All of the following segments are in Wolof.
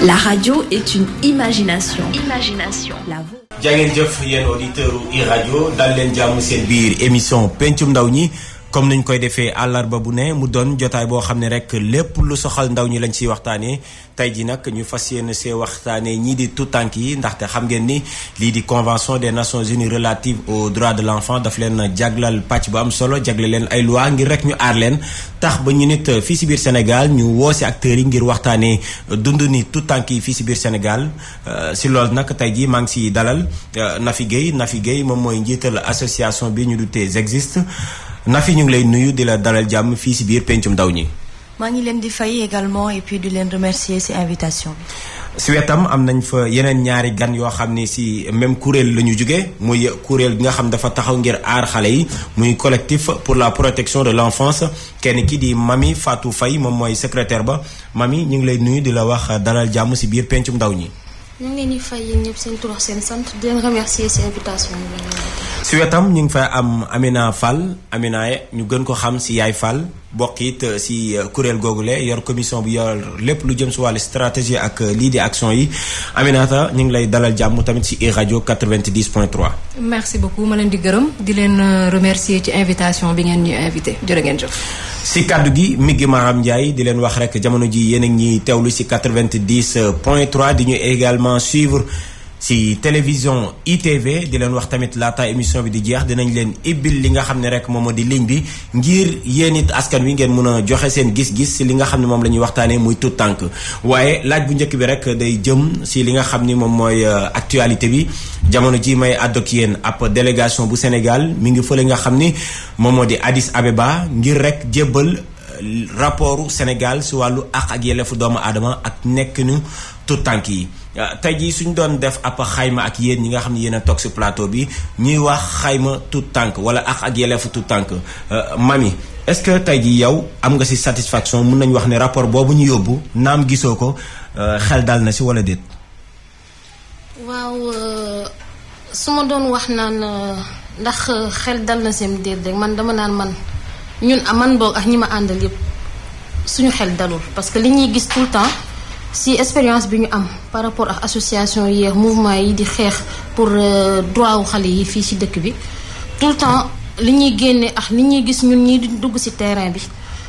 La radio est une imagination. La jaa ngeen jëf yéen auditeurs u iRadio dal leen jàmm seen biir émission pencum ndaw ñi comme niñ koy defee àllarba bu ne mu doon jotaay boo xam ne rek lépp lu soxal ndaw ñi lañ ciy waxtaanee tey ji nag ñu fas yéene see waxtaanee ñii di tuutànk yi ndaxte xam ngeen ni lii di convention des nations unies relative aux droits de l'enfant daf leen jaglal pàcc bu am solo jagle leen ay loi ngir rek ñu aar leen tax ba ñu nit fii si biir Sénégal ñu woo si acteurs yi ngir waxtaanee dund ni tuutànk yi fii si biir Sénégal si loolu nag tey ji maa ngi si dalal Nafi Guèye moom mooy njiital association bi ñu dutee Existe Nafi ñu ngi lay nuyu di la dalal jàmm fii si biir pencum ndaw ñi. maa ngi leen di fay également et puis di leen remercier ci invitation bi. si wetam am nañ fa yeneen ñaari gan yoo xam ni si même kuréel la ñu jóge muy kuréel gi nga xam dafa taxaw ngir aar xale yi muy collectif pour la protection de l'enfance kenn ki di Mamy Fatou Faye moom mooy secrétaire ba Mamy ñu ngi lay nuyu di la wax dalal jàmm si biir pencum ndaw ñi. ñu ngi leen di fay yéen ñëpp seen tur ak seen sant di leen remercier ci invitation bi. si wetam ñu ngi fay am Amina Fall ñu gën ko xam si Yaay Fall bokk it si kuréel googule yor commission bi yor lépp lu jëm si wàllu stratégie ak lii di action yi Aminata ñu ngi lay dalal jàmm tamit si iRadio 90.3. merci beaucoup ma leen di gërëm di leen remercier ci invitation bi ngeen ñu invité jërë ngeen jëf. si kaddu gi Migui Maram Ndiaye di leen wax rek jamono ji yéen a ngi teewlu si 90.3 di ñu également suivre si télévision ITV di leen wax tamit laata émission bi di jeex dinañ leen ibbil li nga xam ne rek moom moo di ligne bi ngir yéen it askan wi ngeen mën a joxe seen gis-gis si li nga xam ne moom la ñuy waxtaanee muy tout tànk waaye laaj bu njëkk bi rek day jëm si li nga xam ni moom mooy actualité bi jamono ji may àddu ak yéen ab délégation bu Sénégal mi ngi fële nga xam ni moom moo di Addis Abeba ngir rek jébbal rapportu Sénégal si wàllu àq ak yelleefu doomu aadama ak nekkinu tout tànk yi. tey jii suñ doon def ab xayma ak yéen ñi nga xam ne yéen a toog si plateau bi ñuy wax xayma tout tànk wala ak yelleefu tout tànk Mamy est-ce que tey jii yow am nga si satisfaction mun nañu wax ne rapport boobu ñu yóbbu naam gisoo ko xel dal na si wala déet. waaw su ma doon wax naan ndax xel dal na seen déet rek man dama naan man boog ak ñi ma àndal yépp suñu xel dalul parce que li ñuy gis tout le temps. si expérience bi ñu am par rapport ak association yi mouvement yi di xeex pour droit wu xale yi fii ci dëkk bi tout le temps li ñuy génne ak li ñuy gis ñun ñii di dugg ci terrain bi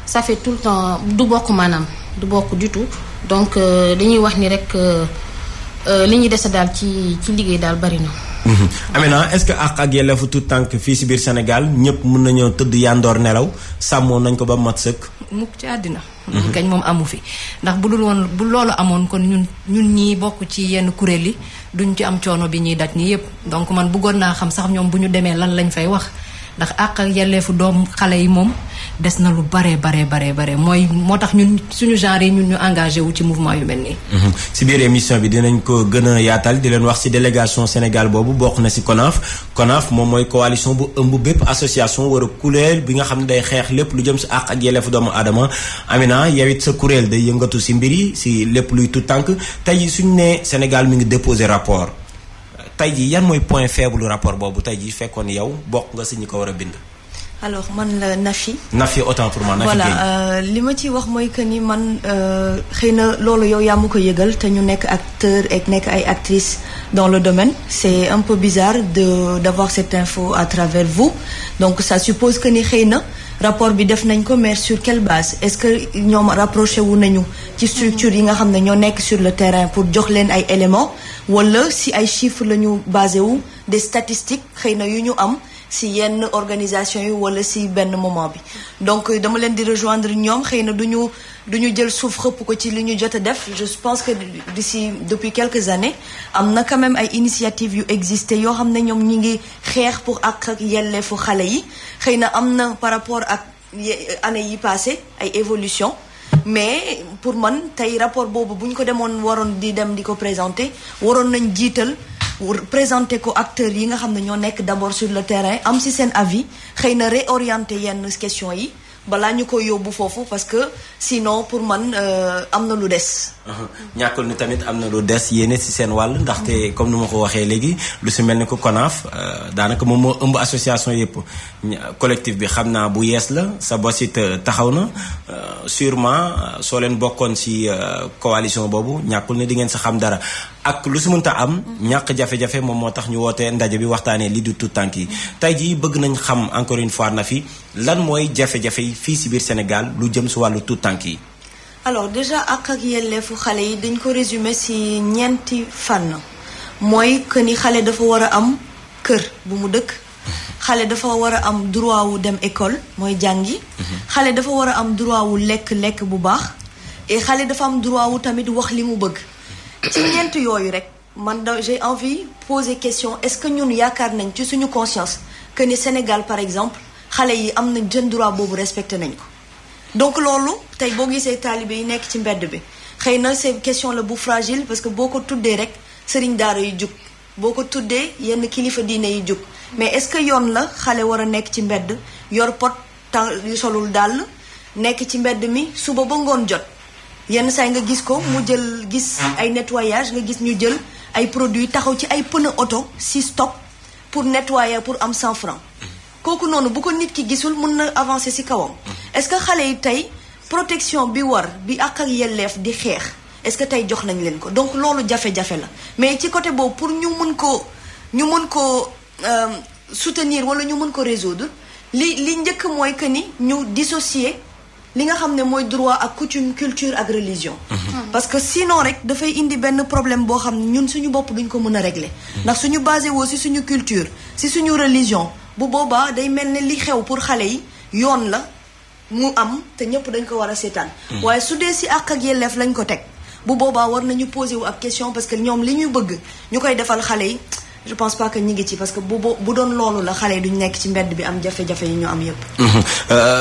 ça fait tout le temps du bokk maanaam du bokk du tout donc dañuy wax ni rek li ñuy dese daal ci liggéey daal bari na. Amina est-ce que àq ak yelleefu tout tànk fii ci biir Sénégal ñëpp mën nañoo tëdd yandoor nelaw sàmmoon nañ ko ba mat sëkk. mukk ci àddina. kañ moom amu fi ndax bu loolu amoon kon ñun ñii bokk ci yenn kuréel yi duñ ci am coono bi ñuy daj nii yépp donc man bëggoon naa xam sax ñoom bu ñu demee lan lañ fay wax ndax àq ak yelleefu doom xale yi moom des na lu bare mooy moo tax ñun suñu genre yi ñun ñu engagé wu ci mouvement yu mel nii. si biir émission bi dinañ ko gën a yaatal di leen wax si délégation Sénégal boobu bokk na si CONAF moom mooy coalition bu ëmb bépp association war a kuréel bi nga xam ne day xeex lépp lu jëm si àq ak yelleefu doomu aadama Amina yow it sa kuréel day yëngatu si mbir yi si lépp luy tout tànk tey jii suñu nee Sénégal mi ngi déposé rapport tey jii yan mooy point faible rapport boobu tey jii fekkoon yow bokk nga si ñi ko war a bind. alors man la Nafi autant pour moi Nafi voilà li ma ci wax mooy que ni man xëy na loolu yow yaa ma ko yëgal te ñu nekk acteur ak nekk ay actrices dans le domaine c'est un peu bizarre d'avoir cette info à travers vous donc ça suppose que ni xëy na rapport bi def nañ ko mais sur quelle base est-ce que ñoom rapproché wu nañu ci structure yi nga xam ne ñoo nekk sur le terrain pour jox leen ay éléments wala si ay chiffres la ñu basé wu des statistiques xëy na yu ñu am si yenn organisation yi wala si benn moment bi donc dama leen di rejoindre ñoom xëy na duñu jël suuf xëpp ko ci li ñu jot a def je pense que depuis quelques années am na quand même ay initiatives yu existé yoo xam ne ñoom ñi ngi xeex pour ak yelleefu xale yi xëy na am na par rapport ak année yi passé ay évolution mais pour man tey rapport boobu bu ñu ko demoon waroon di dem di ko présenter waroon nañ jiital présenter ko acteurs yi nga xam ne ñoo nekk d'abord sur le terrain am ci seen avis xëy na réorienter yenn questions yi balaa ñu ko yóbbu foofu parce que sinon pour man am na lu des. ñàkkul ni tamit am na lu des yéene ci seen wàll ndaxte comme ni ma ko waxee léegi lu ci mel ni ko CONAF daanaka moom moo ëmb association yëpp collectif bi xam naa bu yees la sa bos it taxaw na sûrement soo leen bokkoon ci coalition boobu ñàkkul ni di ngeen sa xam dara ak lu ci mënta am ñàkk jafe-jafe moom moo tax ñu wootee ndaje bi waxtaanee lii du tout tànk yi tey jii bëgg nañ xam encore une fois na fi lan mooy jafe-jafe yi fii ci biir Sénégal lu jëm ci wàllu tout tànk yi. alors déjà ak yelleefu xale yi dañ ko résumer ci ñeenti fànn mooy que ni xale dafa war a am kër bu mu dëkk xale dafa war a am droit wu dem école mooy jàngi xale dafa war a am droit wu lekk bu baax et xale dafa am droit wu tamit wax li mu bëgg ci ñeent yooyu rek man j'ai envie poser question est-ce que ñun yaakaar nañ ci suñu conscience que ni Sénégal par exemple xale yi am nañ jën droit boobu respecté nañ ko donc loolu tey boo gisee taalibe yi nekk ci mbedd bi xëy na c'est question la bu fragile parce que boo ko tuddee rek sëriñ daara yu jug boo ko tuddee yenn kilifa diine yi jug mais est-ce que yoon la xale war a nekk ci mbedd yor pot yu solul dàll nekk ci mbedd mi suba ba ngoon jot yenn saa yi nga gis ko mu gis ay nettoyage nga gis ñu jël ay produits taxaw ci ay pneu auto si stop pour nettoyer pour am 100 francs kooku noonu bu ko nit ki gisul mën na avancer ci kawam est-ce que xale yi tey protection bi war bi ak yelleef di xeex est-ce que tey jox nañ leen ko donc loolu jafe-jafe la mais ci côté boobu pour ñu mën ko soutenir wala ñu mën ko résoudre li njëkk mooy que ni ñu dissocier li nga xam ne mooy droit ak coutume culture ak religion parce que sinon rek dafay indi benn problème boo xam ne ñun suñu bopp duñ ko mën a régler ndax suñu basé woo ci suñu culture ci suñu religion bu boobaa day mel ne li xew pour xale yi yoon la mu am te ñëpp dañ ko war a seetaan waaye su dee ci àq ak yelleef lañ ko teg bu boobaa war nañu poser wu ak question parce que ñoom li ñu bëgg ñu koy defal xale yi je pense pas que ñi ngi ci parce que bu doon loolu la xale yi duñ nekk ci mbedd bi am jafe-jafe yi ñu am yépp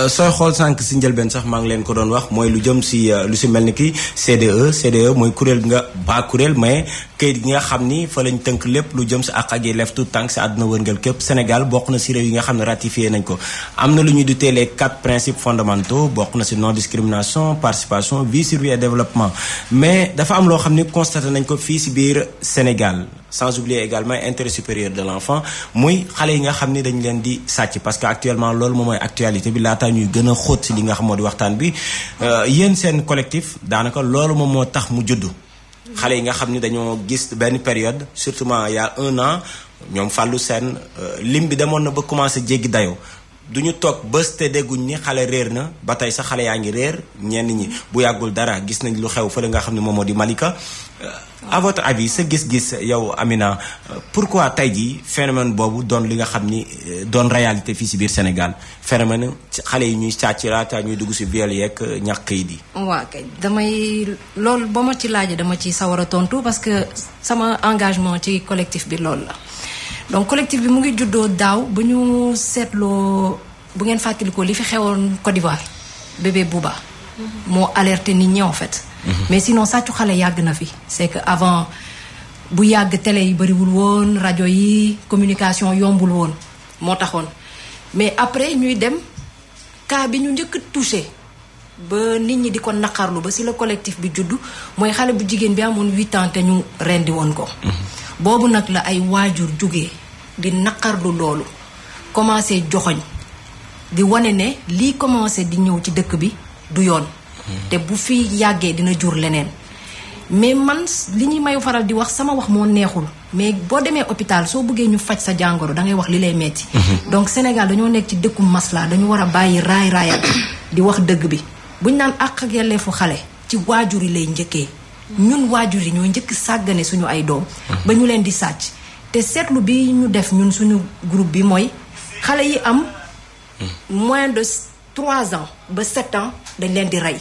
sooy xool sànq ci njëlbeen sax maa ngi leen ko doon wax mooy lu jëm ci lu ci mel ni ki CDE mooy kuréel nga baa kuréel mais kayit gi nga xam ni fa lañ tënk lépp lu jëm ci àq ak yelleef tout tànk ci àdduna wërngal képp Sénégal bokk na ci réew yi nga xam ne ratifié nañ ko am na lu ñuy dutee les 4 principes fondamentaux bokk na ci non discrimination participation vie survie et développement mais dafa am loo xam ni constaté nañ ko fii ci biir Sénégal sans oublier également intérêt supérieur de l'enfant muy xale yi nga xam ni dañ leen di sàcc parce que actuellement loolu moom mooy actualité bi laataa ñuy gën a xóot ci li nga xam moo di waxtaan bi yéen seen collectif daanaka loolu moom moo tax mu juddu xale yi nga xam ni dañoo gis benn période surtout il y a 1 an ñoom Fallou Sène lim bi demoon na ba commencé jéggi dayoo du ñu toog bés te dégguñ ni xale réer na ba tey sax xale yaa ngi réer ñenn ñi bu yàggul dara gis nañ lu xew fële nga xam ne moom moo di Malika à votre avis sa gis-gis yow Amina pourquoi tey jii phénomène boobu doon li nga xam ni doon réalité fii ci biir Sénégal phénomène xale yi ñuy sàcc laata ñuy dugg ci viol yeeg ñàkk yi di. waaw kay loolu ba ma ci laajee dama ci sawar a tontu parce que sama engagement ci collectif bi loolu la. donc collectif bi mu ngi juddoo daaw bu ñu seetloo bu ngeen fàttalikoo li fi xewoon Côte d'Ivoire bébé Bouba moo alerté nit ñi en fait mais sinon sàccu xale yàgg na fi c'est que avant bu yàgg télé yi bariwul woon rajo yi communication yombul woon moo taxoon mais après ñuy dem cas bi ñu njëkk touché ba nit ñi di ko naqarlu ba si la collectif bi juddu mooy xale bu jigéen bi amoon 8 ans te ñu rendi woon ko boobu nag la ay waajur jógee di naqarlu loolu commencé joxoñ di wane ne lii commencé di ñëw ci dëkk bi du yoon te bu fi yàggee dina jur leneen mais man li ñuy may faral di wax sama wax moo neexul mais boo demee hôpital soo bëggee ñu faj sa jàngoro dangay wax li lay metti donc Sénégal dañoo nekk ci dëkku masla dañu war a bàyyi raayal di wax dëgg bi buñ naan àq ak yelleefu xale ci waajur yi lay njëkkee ñun waajur yi ñoo njëkk sàggane suñu ay doom ba ñu leen di sàcc te seetlu bi ñu def ñun suñu groupe bi mooy xale yi am moins de 3 ans ba 7 ans dañ leen di rey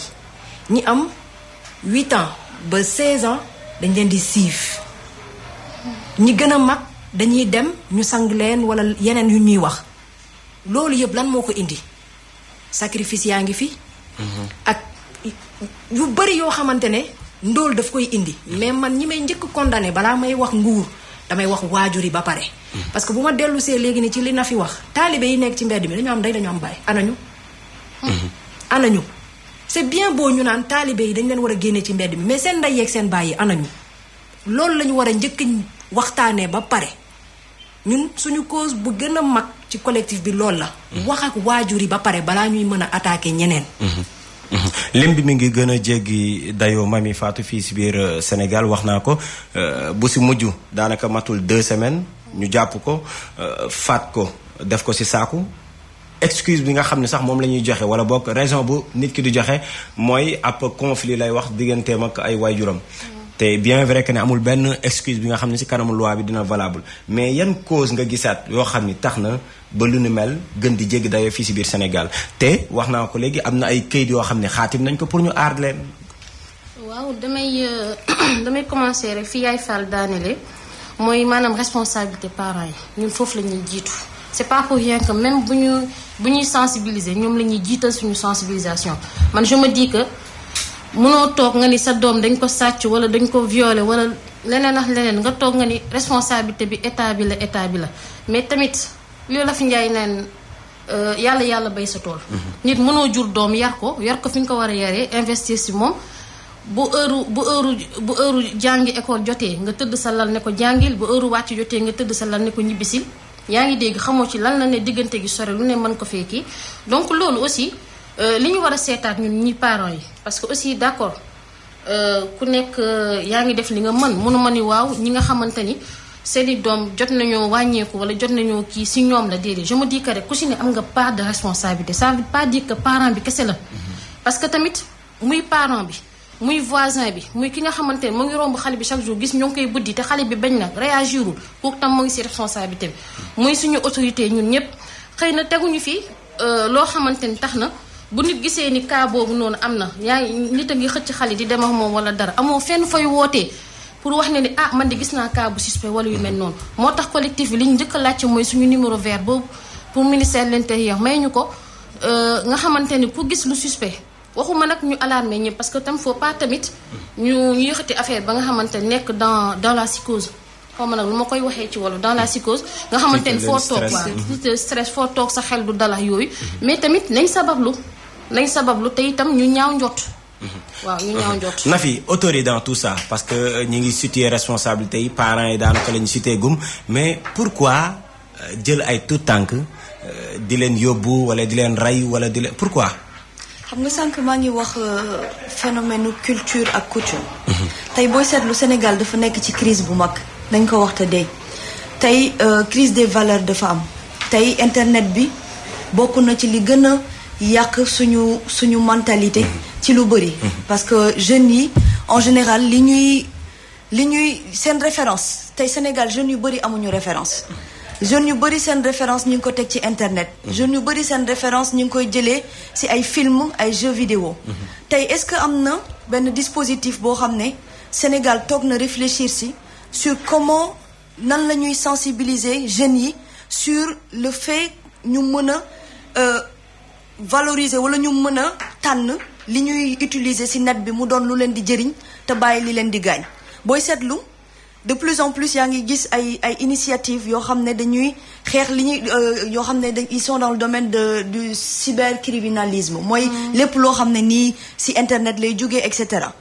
ñi am 8 ans ba 16 ans dañ leen di siif ñi gën a mag dañuy dem ñu sang leen wala yeneen yu ñuy wax loolu yëpp lan moo ko indi sacrifice yaa ngi fi ak yu bari yoo xamante ne ndóol daf koy indi mais man ñi may njëkk condamné balaa may wax nguur damay wax waajur yi ba pare parce que bu ma dellusee léegi ni ci li na fi wax taalibe yi nekk ci mbedd mi dañu am ndey dañu am baay anañu anañu c'est bien beau ñu naan taalibe yi dañ leen war a génne ci mbedd mi mais seen ndey yeeg seen baay yi anañu loolu la ñu war a njëkk waxtaanee ba pare ñun suñu cause bu gën a mag ci collectif bi loolu la. wax ak waajur yi ba pare balaa ñuy mën a attaquer ñeneen. lim bi mi ngi gën a jéggi dayoo Mamy Fatou fii si biir Sénégal wax naa ko bu si mujj daanaka matul 2 semaines ñu jàpp ko faat ko def ko si saaku. excuse bi nga xam ne sax moom la ñuy joxe wala boog raison bu nit ki di joxe mooy ab conflit lay wax digganteem ak ay waajuram. te bien vrai que ne amul benn excuse bi nga xam ne ci kanamu loi bi dina valable mais yan cause nga gisaat yoo xam ni tax na ba lu ni mel gën di jéggi dayoo fii ci biir Sénégal te wax naa ko léegi am na ay këyit yoo xam ne xaatim nañ ko pour ñu aar leen. waaw damay commencer rek fi yaay Fall daanele mooy maanaam responsabilité parents yi ñun foofu la ñuy jiitu. c'est pas pour rien que même bu ñuy sensibiliser ñoom la ñuy jiital suñu sensibilisation man je me dis que mënoo toog nga ni sa doom dañ ko sàcc wala dañ ko violer wala leneen ak leneen nga toog nga ni responsabilité bi état bi la mais tamit loolu la fi njaay naan yàlla bay sa tool. nit mënoo jur doom yar ko fi nga ko war a yaree investir si moom bu heure jàngi école jotee nga tëdd sa lal ne ko jàngil bu heure wàcc jotee nga tëdd sa lal ne ko ñibbisil yaa ngi dégg xamoo ci lan la ne diggante gi sore lu ne mën ko fekki donc loolu aussi li ñu war a seetaat ñun ñi parents yi parce que aussi d'accord ku nekk yaa ngi def li nga mënuma ni waaw ñi nga xamante ni seeni doom jot nañoo wàññeeku wala jot nañoo kii si ñoom la déedéet je me dis que rek ku si ne am nga part de responsabilité ça veut pas dire que parent bi kese la parce que tamit muy parent bi muy voisin bi muy ki nga xamante ne mu ngi romb xale bi chaque jour gis ñoo ngi koy buddi te xale bi bañ na réagirul kooku tam mu ngi ci responsabilité bi muy suñu autorité ñun ñëpp xëy na teguñu fi loo xamante ni tax na bu nit gisee ni cas boobu noonu am na yaa nit a ngi xëcc xale di dem ak moom wala dara amoo fenn fay wootee pour wax ne ni man de gis naa cas bu suspect wala yu mel noonu moo tax collectif bi li ñu njëkk a laajte mooy suñu numéro vert boobu pour ministère de l'intérieur may ñu ko nga xamante ni ku gis lu suspect waxuma nag ñu alarmer ñëpp parce que tam faut pas tamit ñu yëkkati affaire ba nga xamante nekk dans la psychose xaw ma nag lu ma koy waxee ci wàllu dans la psychose nga xamante ni foo toog waaw stress foo toog sa xel du dala yooyu mais tamit nañ sabablu te itam ñu ñaaw njott waaw ñu ñaaw njott na fi autorité dans tout ça parce que ñi ngi situer responsabilité yi parents yi daanaka la ñu situer gum mais pourquoi jël ay tout tànk di leen yóbbu wala di leen rey wala di leen pourquoi xam nga sànq maa ngi wax phénomène culture ak coutume. tey booy seetlu Sénégal dafa nekk ci crise bu mag dañ ko wax te dey tey crise des valeurs dafa am tey internet bi bokk na ci li gën a yàq suñu mentalité ci lu bëri. parce que jeunes yi en général li ñuy seen référence tey Sénégal jeunes yu bëri amuñu référence. jeunes yu bëri seen référence ñu ngi ko teg ci internet. jeunes yu bëri seen référence ñu ngi koy jëlee ci ay film ay jeux vidéo. tey est-ce que am na benn dispositif boo xam ne Sénégal toog na réfléchir ci sur comment nan la ñuy sensibiliser jeunes yi sur le fait ñu mën a valoriser wala ñu mën a tànn li ñuy utiliser ci net bi mu doon lu leen di jëriñ te bàyyi li leen di gaañ booy seetlu. de plus en plus yaa ngi gis ay initiatives yoo xam ne dañuy xeex li ñuy yoo xam ne ils sont dans le domaine du cybercriminalisme mooy lépp loo xam ne nii ci internet lay jógee et cetera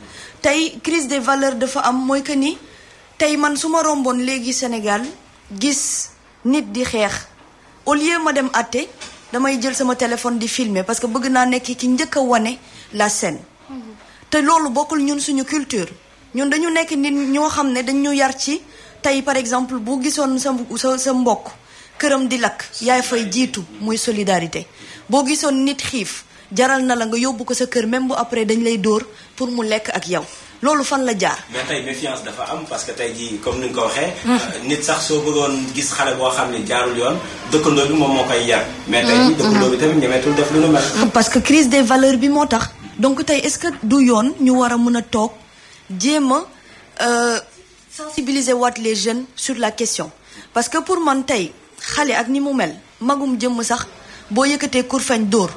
tey crise des valeurs dafa am mooy que ni tey man su ma romboon léegi Sénégal gis nit di xeex au lieu ma dem àtte damay jël sama téléphone di filmer parce que bëgg naa nekk ki njëkk a wane la scène te loolu bokkul ñun suñu culture ñun dañu nekk nit ñoo xam ne dañu yar ci tey par exemple bu gisoon sa mbokk këram di lakk yaay fay jiitu muy solidarité boo gisoon nit xiif jaral na la nga yóbbu ko sa kër même bu après dañ lay dóor pour mu lekk ak yow loolu fan la jaar. mais tey méfiance dafa am parce que tey jii comme ni nga ko waxee. nit sax soo bëggoon gis xale boo xam ne jaarul yoon dëkkandoo bi moom moo koy yar. mais tey jii dëkkandoo bi tamit ñemeetul def lu nu mel. parce que crise des valeurs bi moo tax donc tey est-ce que du yoon ñu war a mën a toog. jéem a sensibiliser waat les jeunes sur la question parce que pour man tey xale ak ni mu mel magum jëmm sax boo yëkkatee kurfañ dóor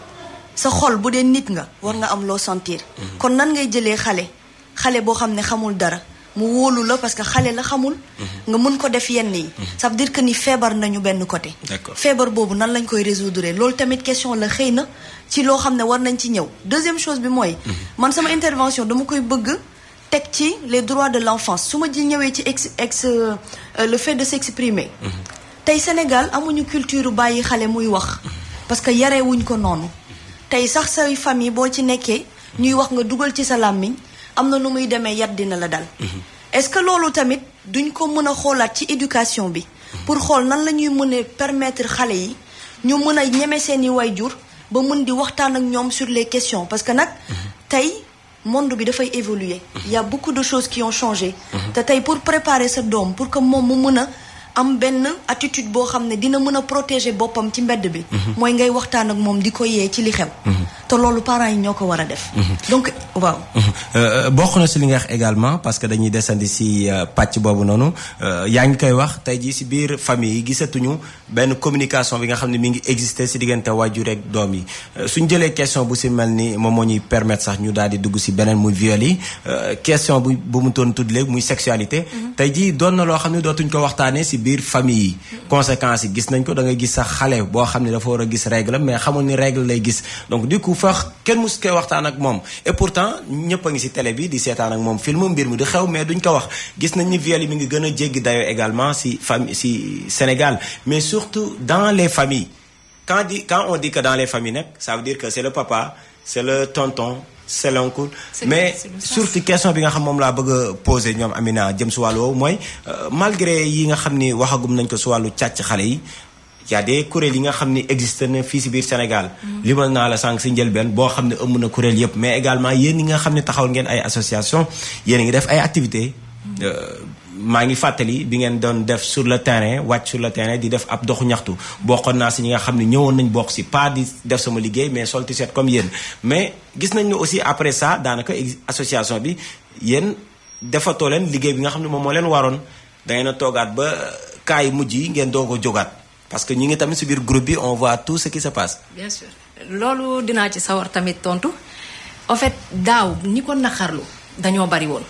sa xol bu dee nit nga war nga am loo sentir kon nan ngay jëlee xale boo xam ne xamul dara mu wóolu la parce que xale la xamul nga mën ko def yenn yi ça veut dire que ni feebar nañu benn côté feebar boobu nan lañ koy résoudre loolu tamit question la xëy na ci loo xam ne war nañ ci ñëw deuxième chose bi mooy man sama intervention dama koy bëgg teg ci les droits de l'enfance su ma ji ñëwee ci le fait de s'exprimer tey Sénégal amuñu culture bàyyi xale muy wax parce que yarewuñ ko noonu tey sax say famille boo ci nekkee ñuy wax nga dugal ci sa làmmiñ am na nu muy demee yat dina la dal est-ce que loolu tamit duñ ko mën a xoolaat ci éducation bi pour xool nan la ñuy mën a permettre xale yi ñu mën a ñeme seeni waajur ba mën di waxtaan ak ñoom sur les questions parce que nag tey monde bi dafay évoluer il y a beaucoup de choses qui ont changé te tey pour préparer sa doom pour que moom mu mën a am benn attitude boo xam ne dina mën a protéger boppam ci mbedd bi mooy ngay waxtaan ak moom di ko yee ci li xew te loolu parents yi ñoo ko war a def donc waaw bokk na si li nga wax également parce que dañuy desandi si pàcc boobu noonu yaa ngi koy wax tey jii si biir famille yi gisatuñu benn communication bi nga xam ne mi ngi exister si diggante waajur ak doom yi suñ jëlee question bu si mel ni moom moo ñuy permettre sax ñu daal di dugg si beneen muy viol yi question bu mu doon tudd léegi muy sexualité tey jii doon na loo xam ne dootuñ ko waxtaanee si biir famille yi conséquences yi gis nañ ko da ngay gis sax xale boo xam ne dafa war a gis règle mais xamul ni règle lay gis donc du coup fax kenn mus koy waxtaan ak moom et pourtant ñëpp a ngi si télé bi di seetaan ak moom film mbir mi di xew mais duñ ko wax gis nañ ni viol yi mi ngi gën a jéggi dayoo également si famille si Sénégal mais surtout dans les familles quand on dit que dans les familles nag ça veut dire que c'est le papa c'est le tonton c'est l'oncle mais surtout question bi nga xam moom laa bëgg a poser ñoom Amina jëm si wàllu woowu mooy malgré yi nga xam ni waxagum nañ ko si wàllu càcc xale yi y a des kuréel yi nga xam ni existe na fii si biir Sénégal limal naa la sànq si njëlbeen boo xam ne ëmb na kuréel yëpp mais également yéen yi nga xam ne taxawal ngeen ay association yéen a ngi def ay activités maa ngi fàttali bi ngeen doon def sur le terrain wàcc sur le terrain di def ab doxu ñaxtu bokkoon naa si ñi nga xam ne ñëwoon nañ bokk si pas di def sama liggéey mais sol t-shirt comme yéen mais gis nañ ne aussi après ça daanaka association bi yéen defatoo leen liggéey bi nga xam ne moom moo leen waroon da ngeen a toogaat ba cas yi mujj yi ngeen doog a jógaat parce que ñi ngi tamit si biir groupe bi on voit tout ce qui se passe. bien sûr loolu dinaa ci sawar tamit tontu en fait daaw ñi ko naqarlu dañoo bari woon.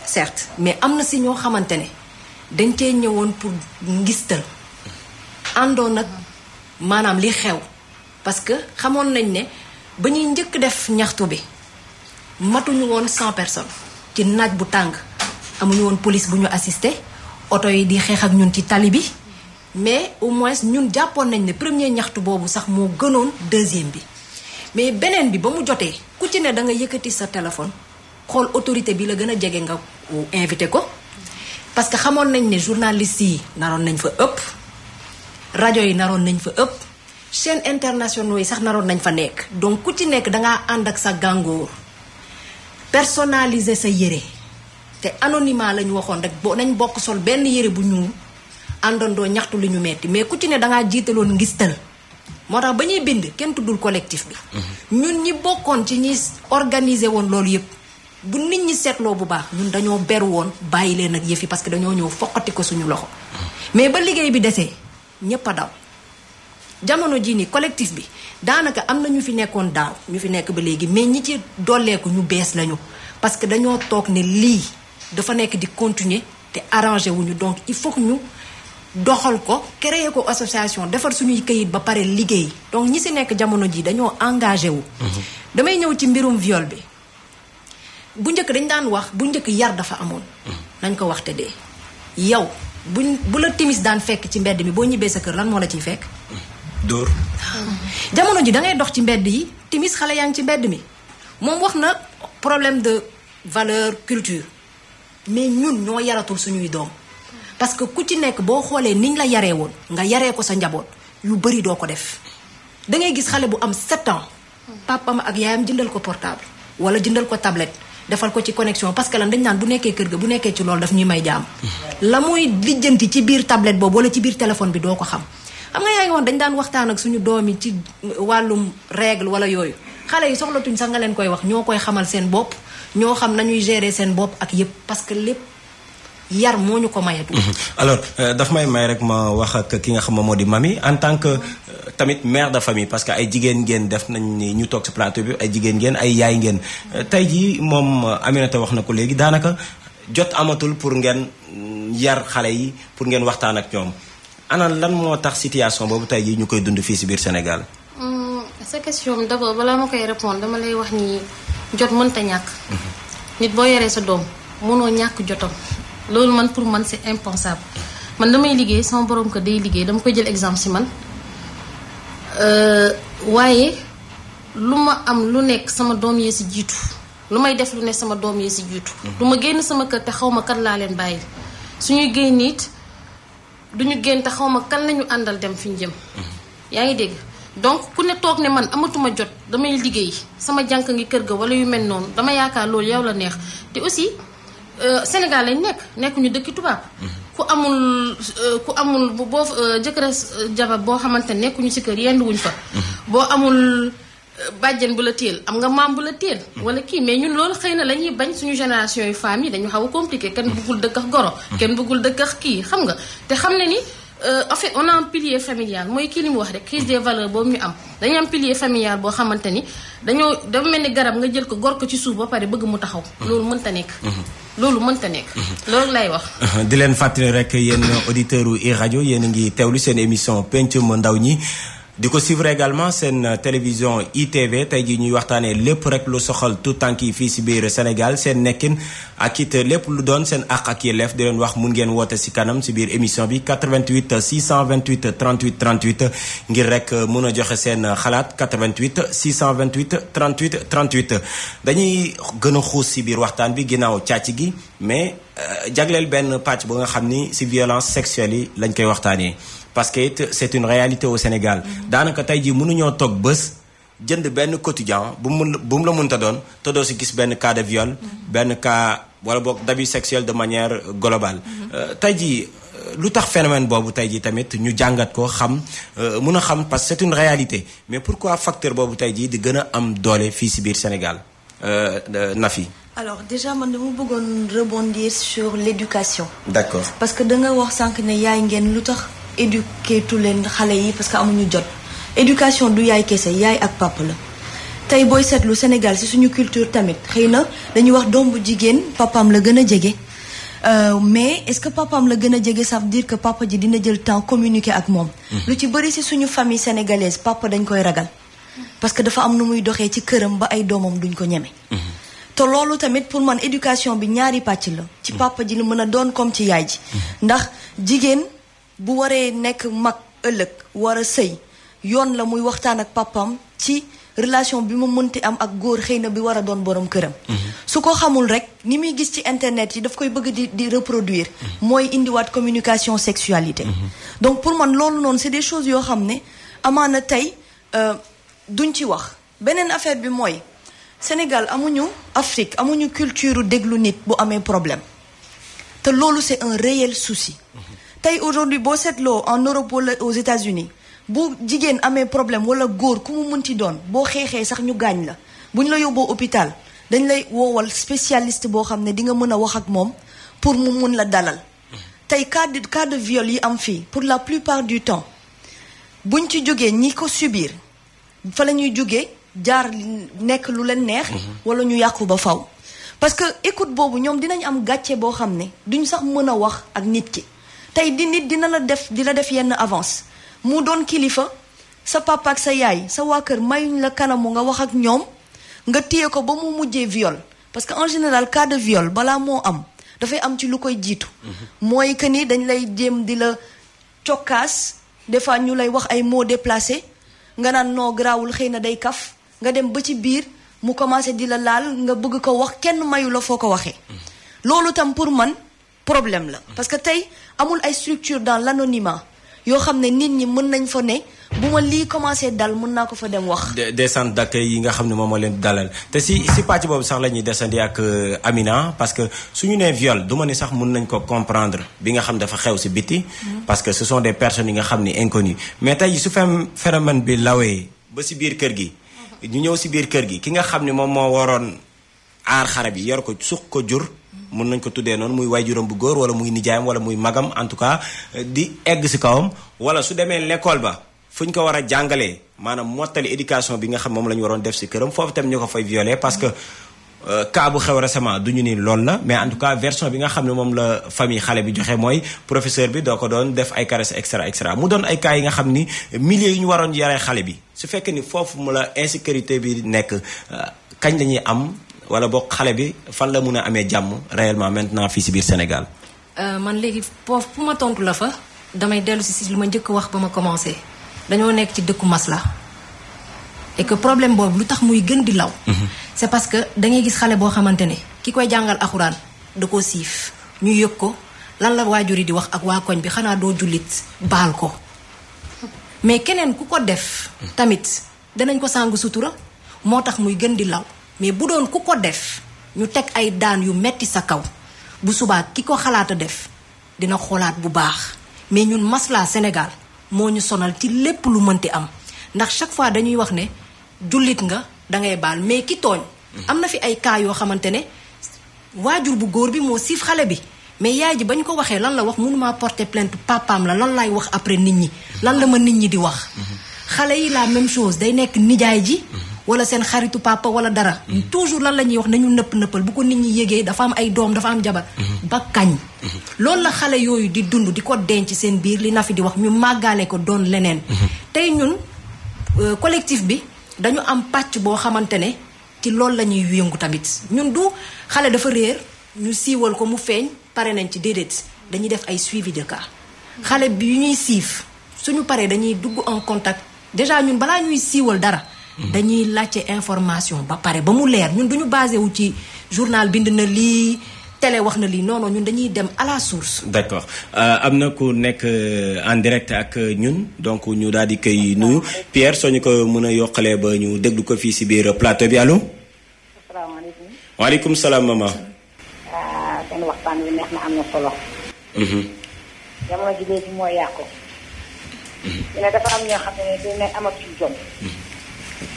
certes mais am na si ñoo xamante ne dañ cee ñëwoon pour ngistal àndoon nag maanaam li xew parce que xamoon nañ ne ba ñuy njëkk def ñaxtu bi matuñu woon 100 personnes ci naaj bu tàng amuñu woon police bu ñu assisté oto yi di xeex ak ñun ci tali bi mais au moins ñun jàppoon nañ ne premier ñaxtu boobu sax moo gënoon deuxième bi mais beneen bi ba mu jotee ku ci ne da nga yëkkati sa téléphone xool autorité bi la gën a jege nga invité ko parce que xamoon nañ ne journalistes yi naroon nañ fa ëpp rajo yi naroon nañ fa ëpp chaîne internationaux yi sax naroon nañ fa nekk donc ku ci nekk dangaa ànd ak sa gàngoor personnaliser sa yére te anonymat lañu waxoon rek boo nañ bokk sol benn yére bu ñuul àndandoo ñaxtu li ñu metti mais ku ci ne dangaa jiitaloon ngistal moo tax ba ñuy bind kenn tuddul collectif bi ñun ñi bokkoon ci ñi organiser woon loolu yëpp bu nit ñi seetloo bu baax ñun dañoo beru woon bàyyi leen ak yëf yi parce que dañoo ñëw foqati ko suñu loxo mais ba liggéey bi desee ñépp a daw jamono jii nii collectif bi daanaka am na ñu fi nekkoon daaw ñu fi nekk ba léegi mais ñi ci dolleeku ñu bees lañu parce que dañoo toog ne lii dafa nekk di continuer te arrangé wuñu donc il faut que ñu doxal ko créer ko association defar suñuy këyit ba pare liggéey donc ñi si nekk jamono ji dañoo engagé wu damay ñëw ci mbirum viol bi bu njëkk dañ daan wax bu njëkk yar dafa amoon nañ ko wax te dee yow bu la timis daan fekk ci mbedd mi boo ñibbee sa kër lan moo la ciy fekk dóor jamono ji da ngay dox ci mbedd yi timis xale yaa ngi ci mbedd mi moom wax na problème de valeur culture mais ñun ñoo yaratul suñuy doom parce que ku ci nekk boo xoolee niñ la yaree woon nga yaree ko sa njaboot yu bari doo ko def da ngay gis xale bu am 7 ans papam ak yaayam jëndal ko portable wala jëndal ko tablette defal ko ci connexion parce que lan dañ naan bu nekkee kër ga bu nekkee ci loolu daf ñuy may jaam la muy lijjanti ci biir tablette boobu wala ci biir téléphone bi doo ko xam xam nga yaa ngi woon dañ daan waxtaan ak suñu doom yi ci wàllum règle wala yooyu xale yi soxlatuñ sax nga leen koy wax ñoo koy xamal seen bopp ñoo xam nañuy gérer seen bopp ak yépp parce que lépp yar moo ñu ko mayatu. alors daf may rek ma wax ak ki nga xam moo di Mamy en tant que tamit mère de famille parce que ay jigéen ngeen def nañ ni ñu toog ci plateau bi ay jigéen ngeen ay yaay ngeen tey jii moom Aminata wax na ko léegi daanaka jot amatul pour ngeen yar xale yi pour ngeen waxtaan ak ñoom ana lan moo tax situation boobu tey jii ñu koy dund fii si biir Sénégal. sa question d'abord balaa ma koy répondre dama lay wax ni jot mënta ñàkk. nit boo yoree sa doom mënoo ñàkk jotam loolu man pour man c'est impensable man damay liggéey sama borom ko day liggéey dama koy jël exemple si man waaye lu ma am lu nekk sama doom yee si jiitu lu may def lu ne sama doom yee si jiitu. du ma génn sama kër te xaw ma kan laa leen bàyyi suñuy génn it duñu génn te xaw ma kan lañu àndal dem fi ñu jëm. yaa ngi dégg donc ku ne toog ne man amatuma jot damay liggéey sama jànk ngi kër ga wala yu mel noonu dama yaakaar loolu yow la neex te aussi Sénégal lañ nekkuñu dëkki tubaab. ku amul boo jëkkër jabar boo xamante ne nekkuñu ci kër yenn wuñ fa. boo amul bàjjen bu la téel am nga maam bu la téel. wala kii mais ñun loolu xëy na la ñuy bañ suñu génération yu femmes yi dañu xaw a compliqué kenn bëggul dëkk ak goro. kenn bëggul dëkk ak kii xam nga te xam ne ni. En fait on a un pilier familial mooy kii li mu wax rek crise des valeurs boobu ñu am dañu am pilier familial boo xamante ni dafa mel ni garab nga jël ko gor ko ci suuf ba pare bëgg mu taxaw. loolu mënta nekk. loolu mënta nekk. loolu lay wax. di leen fàttali rek yéen auditeurs u iRadio yéen a ngi teewlu seen émission pencum ndaw ñi. di ko suivre également seen télévision ITV tey jii ñuy waxtaanee lépp rek lu soxal tout tànk yi fii si biir Sénégal seen nekkin ak it lépp lu doon seen àq ak yelleef di leen wax mun ngeen woote si kanam si biir émission bi 88 628 38 38 ngir rek mun a joxe seen xalaat 88 628 38 38 dañuy gën a xuus si biir waxtaan bi ginnaaw càcc gi mais jagleel benn pàcc bu nga xam ni si violence sexuelle yi lañ koy waxtaanee. parce que it c'est une réalité au Sénégal daanaka tey jii mënuñoo toog bés jënd benn quotidien bu mu la mënta doon te doo si gis benn cas de viol benn cas wala boog d'abus sexuel de manière globale tey jii lu tax phénomène boobu tey jii tamit ñu jàngat ko xam mun a xam parce que c'est une réalité mais pourquoi facteur boobu tey jii di gën a am doole fii si biir Sénégal Nafi. alors déjà man dama bëggoon rebondir sur l'éducation. d'accord parce que da nga wax sànq ne yaay ngeen lu tax. éduquer tu leen xale yi parce que amuñu jot éducation du yaay kese yaay ak papa la tey booy seetlu Sénégal ci suñu culture tamit xëy na dañuy wax doom bu jigéen papaam la gën a jege mais est-ce que papaam la gën a jege ça veut dire que papa ji dina jël temps communiquer ak moom. lu ci bëri ci suñu famille sénégalaise papa dañ koy ragal parce que dafa am nu muy doxee ci këram ba ay doomam duñ ko ñeme. te loolu tamit pour man éducation bi ñaari pàcc la. ci papa ji la mën a doon comme ci yaay ji. ndax jigéen. bu waree nekk mag ëllëg war a sëy yoon la muy waxtaan ak papam ci relation bi mu mënti am ak góor xëy na bi war a doon borom këram. su ko xamul rek ni muy gis ci internet yi daf koy bëgg di reproduire. mooy indiwaat communication sexualité. donc pour man loolu noonu c'est des choses yoo xam ne amaana tey duñ ci wax beneen affaire bi mooy Sénégal amuñu Afrique amuñu culture déglu nit bu amee problème te loolu c'est un réel souci. tey aujourd'hui boo seetloo en Europe wala aux États-Unis bu jigéen amee problème wala góor ku mu mënti doon boo xeexee sax ñu gaañ la bu ñu la yóbboo hôpital dañ lay woowal spécialiste boo xam ne di nga mën a wax ak moom pour mu mun la dalal. tey cas de viol yi am fii pour la plupart du temps buñ ci jógee ñi ko subir fa la ñuy jógee jaar nekk lu leen neex. wala ñu yàqu ba faw parce que écoute boobu ñoom dinañ am gàcce boo xam ne duñ sax mën a wax ak nit ki. tey nit dina la def yenn avance mu doon kilifa sa papa ak sa yaay sa waa kër mayuñ la kanamu nga wax ak ñoom nga téye ko ba mu mujjee viol parce que en général cas de viol balaa moo am dafay am ci lu koy jiitu. mooy que ni dañ lay jéem di la cokkaas des fois ñu lay wax ay mots déplacés nga naan noo garaawul xëy na day kaf nga dem ba ci biir mu commencé di la laal nga bëgg ko wax kenn mayu la foo ko waxee. loolu tam pour man problème la parce que tey amul ay structure dans l'anonymat yoo xam ne nit ñi mën nañ fa ne bu ma lii commencé dal mën naa ko fa dem wax. des centres d'accueil yi nga xam ne moom moo leen dalal te si pàcc boobu sax la ñuy desandi ak Amina parce que suñu nee viol du ma ni sax mën nañ ko comprendre bi nga xam dafa xew si biti. parce que ce sont des personnes yi nga xam ni inconnues mais tey su phénomène bi lawee ba si biir kër gi. ñu ñëw si biir kër gi ki nga xam ne moom moo waroon aar xare bi yor ko suq ko jur. mën nañ ko tuddee noonu muy waajuram bu góor wala muy nijaayam wala muy magam en tout cas di egg si kawam wala su demee l'école ba fu ñu ko war a jàngalee maanaam mottali éducation bi nga xam moom la ñu waroon def si këram foofu tam ñu ko fay violer parce que cas bu xew récemment du ñu ni loolu la mais en tout cas version bi nga xam ne moom la famille xale bi joxe mooy professeur bi doo ko doon def ay caresses extra mu doon ay cas yi nga xam ni milieu yi ñu waroon yaree xale bi su fekkee ni foofu mu la insécurité bi nekk kañ la ñuy am wala boog xale bi fan la mun a amee jàmm réellement maintenant fii si biir Sénégal. man léegi foofu fu ma tontu la fa damay dellu si lu ma njëkk wax ba ma commencé dañoo nekk ci dëkku masla et que problème boobu lu tax muy gën di law. c'est parce que da ngay gis xale boo xamante ne ki koy jàngal alxuraan da koo siif ñu yëg ko lan la waajur yi di wax ak waa koñ bi xanaa doo jullit baal ko mais keneen ku ko def tamit danañ ko sàng sutura moo tax muy gën di law mais bu doon ku ko def ñu teg ay daan yu metti sa kaw bu subaa ki ko xalaata def dina xoolaat bu baax mais ñun masla Sénégal moo ñu sonal ci lépp lu mënti am ndax chaque fois dañuy wax ne jullit nga dangay baal mais ki tooñ am na fi ay cas yoo xamante ne waajur bu góor bi moo siif xale bi mais yaay ji bañ ko waxee lan la wax mënuma porter plainte papaam la lan laay wax après nit ñi lan la ma nit ñi di wax xale yi la même chose day nekk nijaay ji wala seen xaritu papa wala dara toujours lan la ñuy wax nañu nëppal bu ko nit ñi yégee dafa am ay doom dafa am jabar ba kañ loolu la xale yooyu di dund di ko denc seen biir li na fi di wax ñu màggaale ko doon leneen tey ñun collectif bi dañu am pàcc boo xamante ne ci loolu la ñuy yëngu tamit ñun du xale dafa réer ñu siiwal ko mu feeñ pare nañ ci déedéet dañuy def ay suivi de cas xale bi yu ñuy siif suñu paree dañuy dugg en contact déjà ñun balaa ñuy siiwal dara dañuy laajte information ba pare ba mu leer ñun duñu basé wu ci journal bind na lii télé wax na lii non ñun dañuy dem à la source. d'accord am na ku nekk en direct ak ñun donc ñu daal di koy nuyu Pierre soo ñu ko mën a yokkalee ba ñu déglu ko fii si biir plateau bi allo. asalaamaaleykum. waaleykum salaam maman. seen waxtaan wi neex na am na solo. jamono ji léegi mooy yàqu. ñu ne dafa am ñoo xam ne dañ ne amatuñ jom.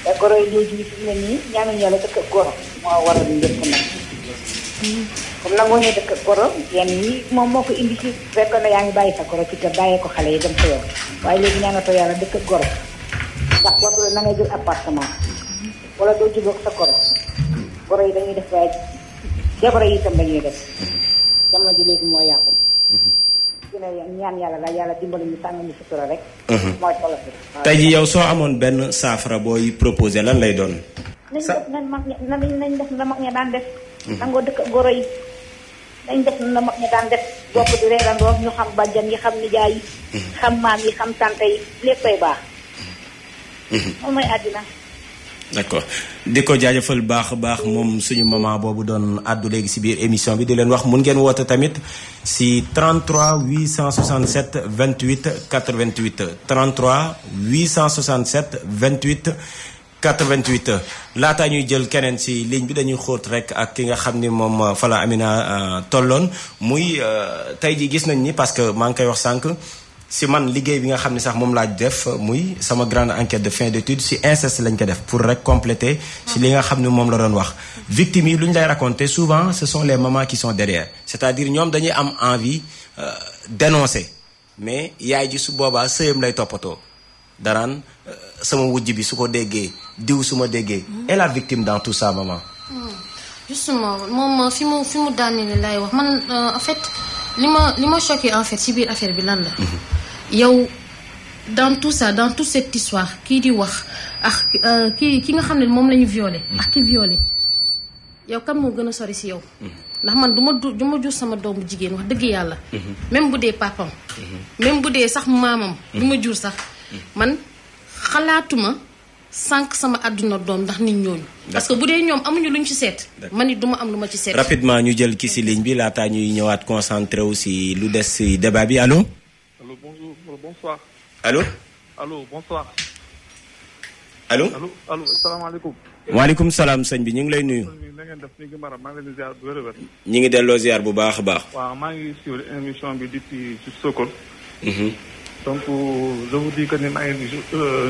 te goro yi léegi fi mu ne nii ñaanuñu yàlla dëkk ak goro moo waral njëkk nag. comme nangoo ñu dëkk ak goro yenn yi moom moo ko indi ci fekk na yaa ngi bàyyi sa goro ci kër bàyyee ko xale yi dem sa yoon waaye léegi ñaanatoo yàlla dëkk ak goro ndax boobu la na ngay jël appartement wala doo jubóog sa goro yi dañuy def waaye jabara yi itam dañuy def jamono ji léegi moo yàqu. dina ñaan yàlla la yàlla dimbali ñu sàng ñu sutura rek. mooy solo bi. tey jii yow soo amoon benn saafara booy proposé lan lay doon. nañ def na mag ña daan def. nangoo dëkk goro yi nañ def na mag ña daan def. bokk di reerandoo ñu xam bàjjan yi xam nijaay yi. xam maam yi xam tante yi léppay baax. moom mooy àddina. d'accord di ko jaajëfal baax a baax moom suñu maman boobu doon àddu léegi si biir émission bi di leen wax mun ngeen woote tamit si 33 867 28 88 33 867 28 88 laataa ñuy jël keneen si ligne bi dañuy xóot rek ak ki nga xam ni moom fa la Amina tolloon muy tey ji gis nañ ni parce que maa ngi koy wax sànq si man liggéey bi nga xam ne sax moom laa def muy sama grande enquête de fin d'étude si inceste lañ ko def pour rek compléter si li nga xam ne moom la doon wax victimes yi lu ñu lay raconter souvent ce sont les mamans qui sont derrière c'est-à-dire ñoom dañuy am envie dénoncer mais yaay ji su boobaa sëyam lay toppatoo daraan sama wujj bi su ko déggee diw su ma déggee et la victime dans tout ça maman. justement moom fi mu daaneel lay wax man en fait li ma choqué en fait ci biir affaire bi lan la. yow dans tout ça dans toute cette histoire kii di wax ak ki nga xam ne moom la ñu violé ak ki violé yow kan moo gën a sori si yow. ndax man du ma jur sama doomu jigéen wax dëgg yàlla. même bu dee papam même bu dee sax maamam. du ma jur sax man xalaatuma sànq sama àdduna doom ndax nit ñooñu. parce que bu dee ñoom amuñu luñ ci seet. man it duma am lu ma ci seet. rapidement ñu jël ki si ligne bi laataa ñuy ñëwaat concentré aussi lu des si débat bi allo. allo bonjour bonsoir. allo. allo bonsoir. allo. allo salaamaaleykum. waaleykum salaam sëñ bi ñu ngi lay nuyu. na ngeen def ni ngi mara maa ngi leen di ziar bu wér a wér. ñu ngi delloo ziar bu baax a baax. waaw maa ngi suivre émission bi depuis ci Sokone. donc je vous dis que ni maa ngi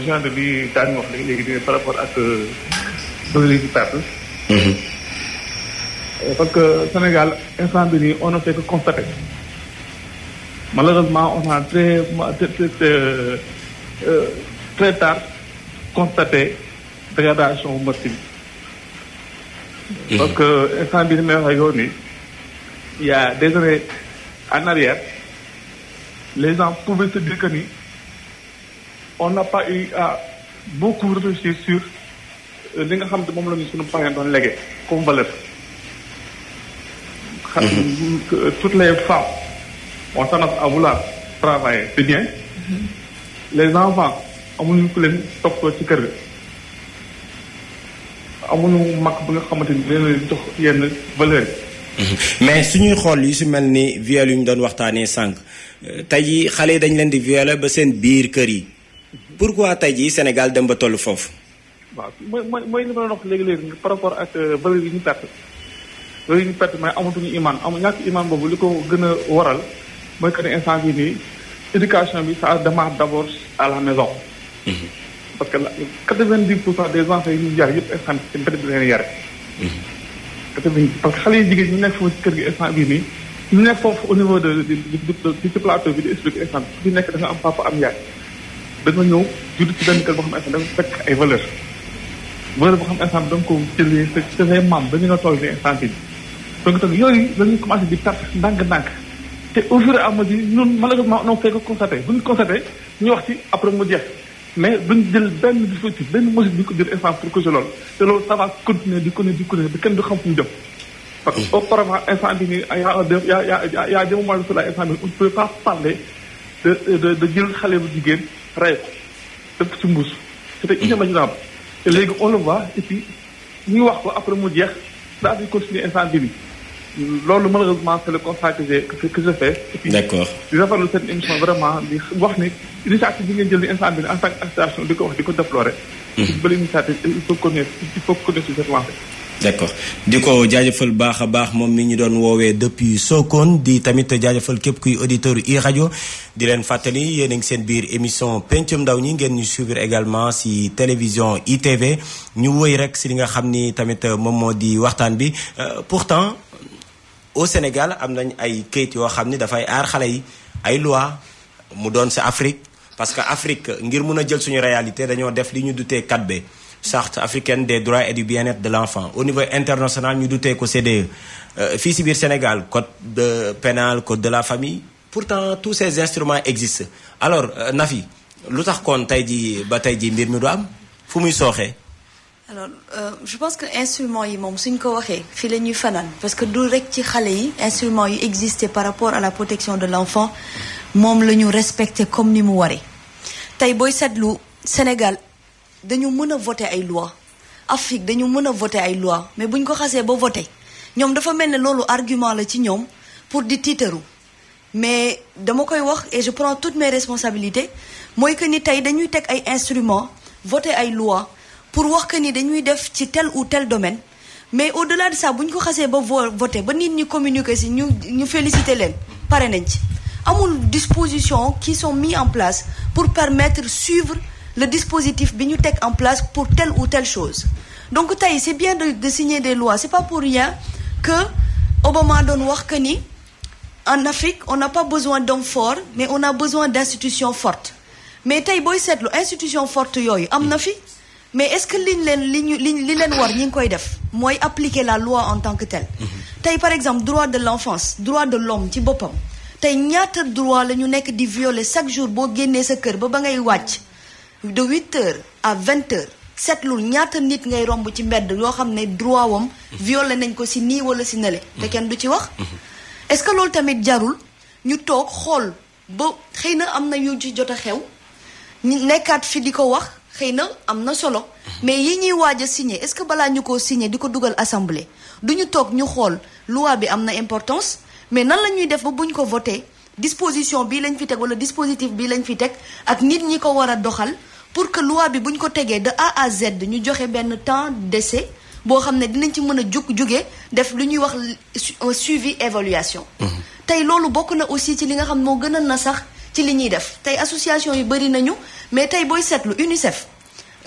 genre bi daañu wax léegi par rapport ak bëri ci perte. parce que Sénégal instant bi nii on ne fait que constater malheureusement on a très tard constaté dégradation meurtre bi parce que instant bi ni may wax yow nii il y a des années en arrière les gens pouvaient se dire que ni on n'a pas eu à beaucoup réfléchir sur li nga xam ne moom la ñu suñu parents doon légué comme valeur. Toutes les femmes ont tendance à vouloir travailler, c'est bien. Les enfants amuñu ku leen topp ci kër ga amuñu mag bi nga xamante ni leen jox yenn valeur mais suñuy xool yi su mel ni viol yu ñu doon waxtaanee sànq tey jii xale yi dañ leen di violer ba seen biir kër yi pourquoi tey jii Sénégal dem ba toll foofu. waaw mooy li ma doon wax léegi-léegi par rapport ak valeur yi ñu perte valeur yi ñu perte mais amatuñu iman ñàkk iman boobu li ko gën a waral mooy que ne instant bii nii éducation bi ça démarre d'abord à la maison. parce que 90% des enfants yi ñu yar yëpp instant ci mbedd bi leen yare. parce que xale yi jigéen ñu nekk foofu ci kër gi instant bii nii ñu nekk foofu au niveau ci plateau bi di expliquer instant bi nekk da nga am papa am yaay da nga ñëw judd ci benn kër boo xam ne da nga fekk ay valeur boo xam instant bi da nga ko jëlee sa say maam dañu nga toll ni instant bi donc tamit yooyu dañuy commencé di perte ndànk-ndànk te au fur et à mesure ñun malheureusement on fait que constater bu ñu constater ñu wax ci après mu jeex mais duñ jël benn dispositif benn mesure bi ñu ko jël instant pour que loolu te loolu ça va continuer di continuer ba kenn du xam fu ñu jëm. parce que auparavant instant bi nii y a des moments de cela instant bi on ne peut pas parler de jël xale bu jigéen rey ko def ci mbuus c'était inimaginable te léegi on le voit et puis ñu wax ko après mu jeex daal di continuer instant bi nii loolu malheureusement c'est le constat que je fais. D'accord. di rafetlu seen émission vraiment di wax ni initiative bi ngeen jël ni instant bi en tant que association di ko wax di ko déplorer. bële initiative il faut connaître sur cette lancée. D'accord di ko jaajëfal baax a baax moom mi ñu doon woowee depuis Sokone di tamit jaajëfal képp kuy auditeur iRadio di leen fàttali yéen a ngi seen biir émission pencum ndaw ñi ngeen ñu suivre également si télévision ITV ñu wëy rek si li nga xam ni tamit moom moo di waxtaan bi pourtant au Sénégal am nañ ay kayit yoo xam ni dafay aar xale yi ay loi mu doon si Afrique parce que Afrique ngir mun a jël suñu réalité dañoo def li ñu dutee 4B charte africaine des droits et du bien-être de l'enfant au niveau international ñu dutee ko CDE fii si biir Sénégal code de pénal code de la famille pourtant tous ces instruments existent alors Nafi lu tax kon tey jii ba tey jii mbir mi du am fu muy sooxee. alors je pense que instruments yi moom suñ ko waxee fii la ñuy fanaan parce que du rek ci xale yi instruments yi existé par rapport à la protection de l'enfant moom la ñu respecté comme ni mu waree tey booy seetlu Sénégal dañu mën a voter ay loi Afrique dañu mën a voter ay loi mais buñ ko xasee ba voter ñoom dafa mel ne loolu argument la ci ñoom pour di tiitaru mais dama koy wax et je prends toutes mes responsabilités mooy que ni tey dañuy teg ay instruments voter ay loi pour wax que ni dañuy def ci tel ou tel domaine mais au-delà de ça bu ñu ko xasee ba voter ba nit ñi communiquer ci ñu féliciter leen pare nañ ci amul dispositions qui sont mises en place pour permettre suivre le dispositif bi ñu teg en place pour telle ou telle chose donc tey c'est bien de signer des lois c'est pas pour rien que Obama doon wax que ni en Afrique on n'a pas besoin d'hommes forts mais on a besoin d'institutions fortes mais tey booy seetlu institutions fortes yooyu am na fi mais est-ce que li leen war ñi ngi koy def mooy appliquer la loi en tant que telle tey par exemple droit de l'enfance droit de l'homme ci boppam tey ñaata droit la ñu nekk di violer chaque jour boo génnee sa kër ba ngay wàcc de 8h à 20h seetlul ñaata nit ngay romb ci mbedd yoo xam ne droit wam violé nañ ko si nii wala si nele te kenn du ci wax est-ce que loolu tamit jarul ñu toog xool ba xëy na am na yu ci jot a xew ñu nekkaat fi di ko wax xëy na am na solo mais yi ñuy waaj a signé est-ce que balaa ñu koo signé di ko dugal assemblée du ñu toog ñu xool loi bi am na importance mais nan la ñuy def ba buñ ko voté disposition bii lañ fi teg wala dispositif bii lañ fi teg ak nit ñi ko war a doxal pour que loi bi buñ ko tegee de A à Z ñu joxe benn temps d'essai boo xam ne dinañ ci mën a jóge def lu ñuy wax un suivi évaluation tey loolu bokk na aussi ci li nga xam moo gën a na sax ci li ñuy def tey association yu bëri nañu mais tey booy seetlu UNICEF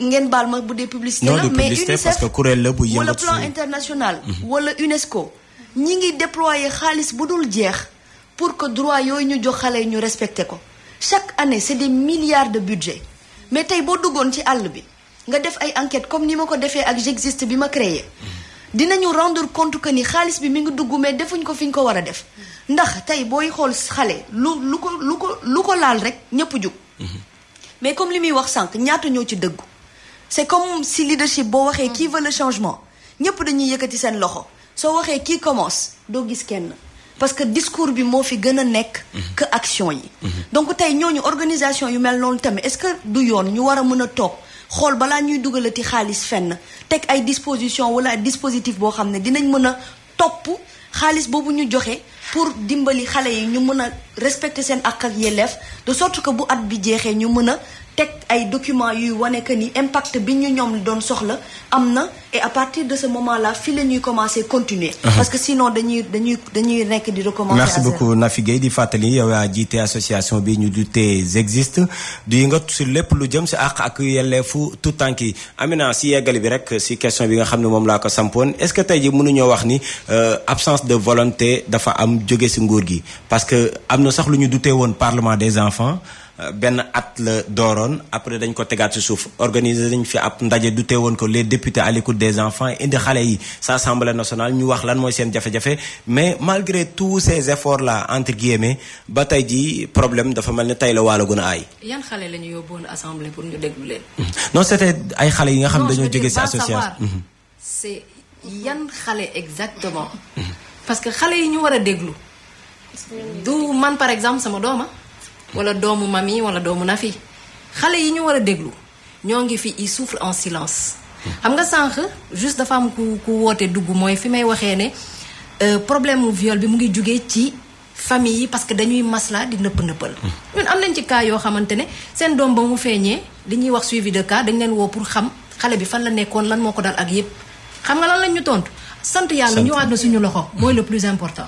ngeen baal ma bu dee publicité la mais UNICEF parce que kuréel la bu wala plan international wala UNESCO ñi ngi déployer xaalis bu dul jeex pour que droit yooyu ñu jox xale yi ñu respecté ko chaque année c'est des milliards de budget mais tey boo duggoon ci àll bi nga def ay enquêtes comme ni ma ko defee ak J'existe bi ma créé dinañu rendre compte que ni xaalis bi mi ngi dugg mais defuñ ko fi ñu ko war a def ndax tey booy xool xale lu ko laal rek ñëpp jug mais comme li muy wax sànq ñaata ñoo ci dëggu c'est comme si leadership boo waxee qui veut le changement ñëpp dañuy yëkkati seen loxo soo waxee qui commence doo gis kenn parce que discours bi moo fi gën a nekk que action yi donc tey ñooñu organisation yu mel noonu tamit est-ce que du yoon ñu war a mën a toog xool balaa ñuy dugalati xaalis fenn teg ay disposition wala ay dispositif boo xam ne dinañ mën a topp xaalis boobu ñu joxe pour dimbali xale yi ñu mën a respecter seen ak yelleef de sorte que bu at bi jeexee ñu mën a teg ay documents yuy wane que ni impact bi ñu ñoom doon soxla am na et à partir de ce moment là fii la ñuy commencer continuer. parce que sinon dañuy nekk di recommencer. merci beaucoup Nafi Guèye di fàttali yow yaa jiite association bi ñu dutee existe du yëngatu si lépp lu jëm si àq ak yelleefu tout tànk yi Amina si yeggali bi rek si question bi nga xam ne moom laa ko sampoon est-ce que tey ji mënuñoo wax ni absence de volonté dafa am jóge si nguur gi parce que am na sax lu ñu dutee woon parlement des enfants. benn at la dooroon après dañ ko tegaat ci suuf organiser dañ fi ab ndaje du teewoon ko les députés à l'écoute des enfants indi xale yi sa assemblée nationale ñu wax lan mooy seen jafe-jafe mais malgré tous ces efforts là entre guillemets ba tey ji problème dafa mel ni tey la waalo gën a aay. yan xale la ñu yóbboon assemblée pour ñu déglu leen. non c'était ay xale yi nga xam dañoo jóge ci association. c'est yan xale exactement. parce que xale yi ñu war a déglu. du man par exemple sama dooma wala doomu mami wala doomu Nafi xale yi ñu war a déglu ñoo ngi fi ils souffrent en silence. xam nga sànq juste dafa am ku woote dugg mooy fi may waxee ne problème mu viol bi mu ngi jugee ci famille yi parce que dañuy masla di nëpp nëppal. ñun am nañ ci cas yoo xamante ne seen doom ba mu feeñee li ñuy wax suivi de cas dañ leen woo pour xam xale bi fan la nekkoon lan moo ko dal ak yépp xam nga lan lañ ñu tontu sant yàlla ñëwaat na suñu loxo mooy le plus important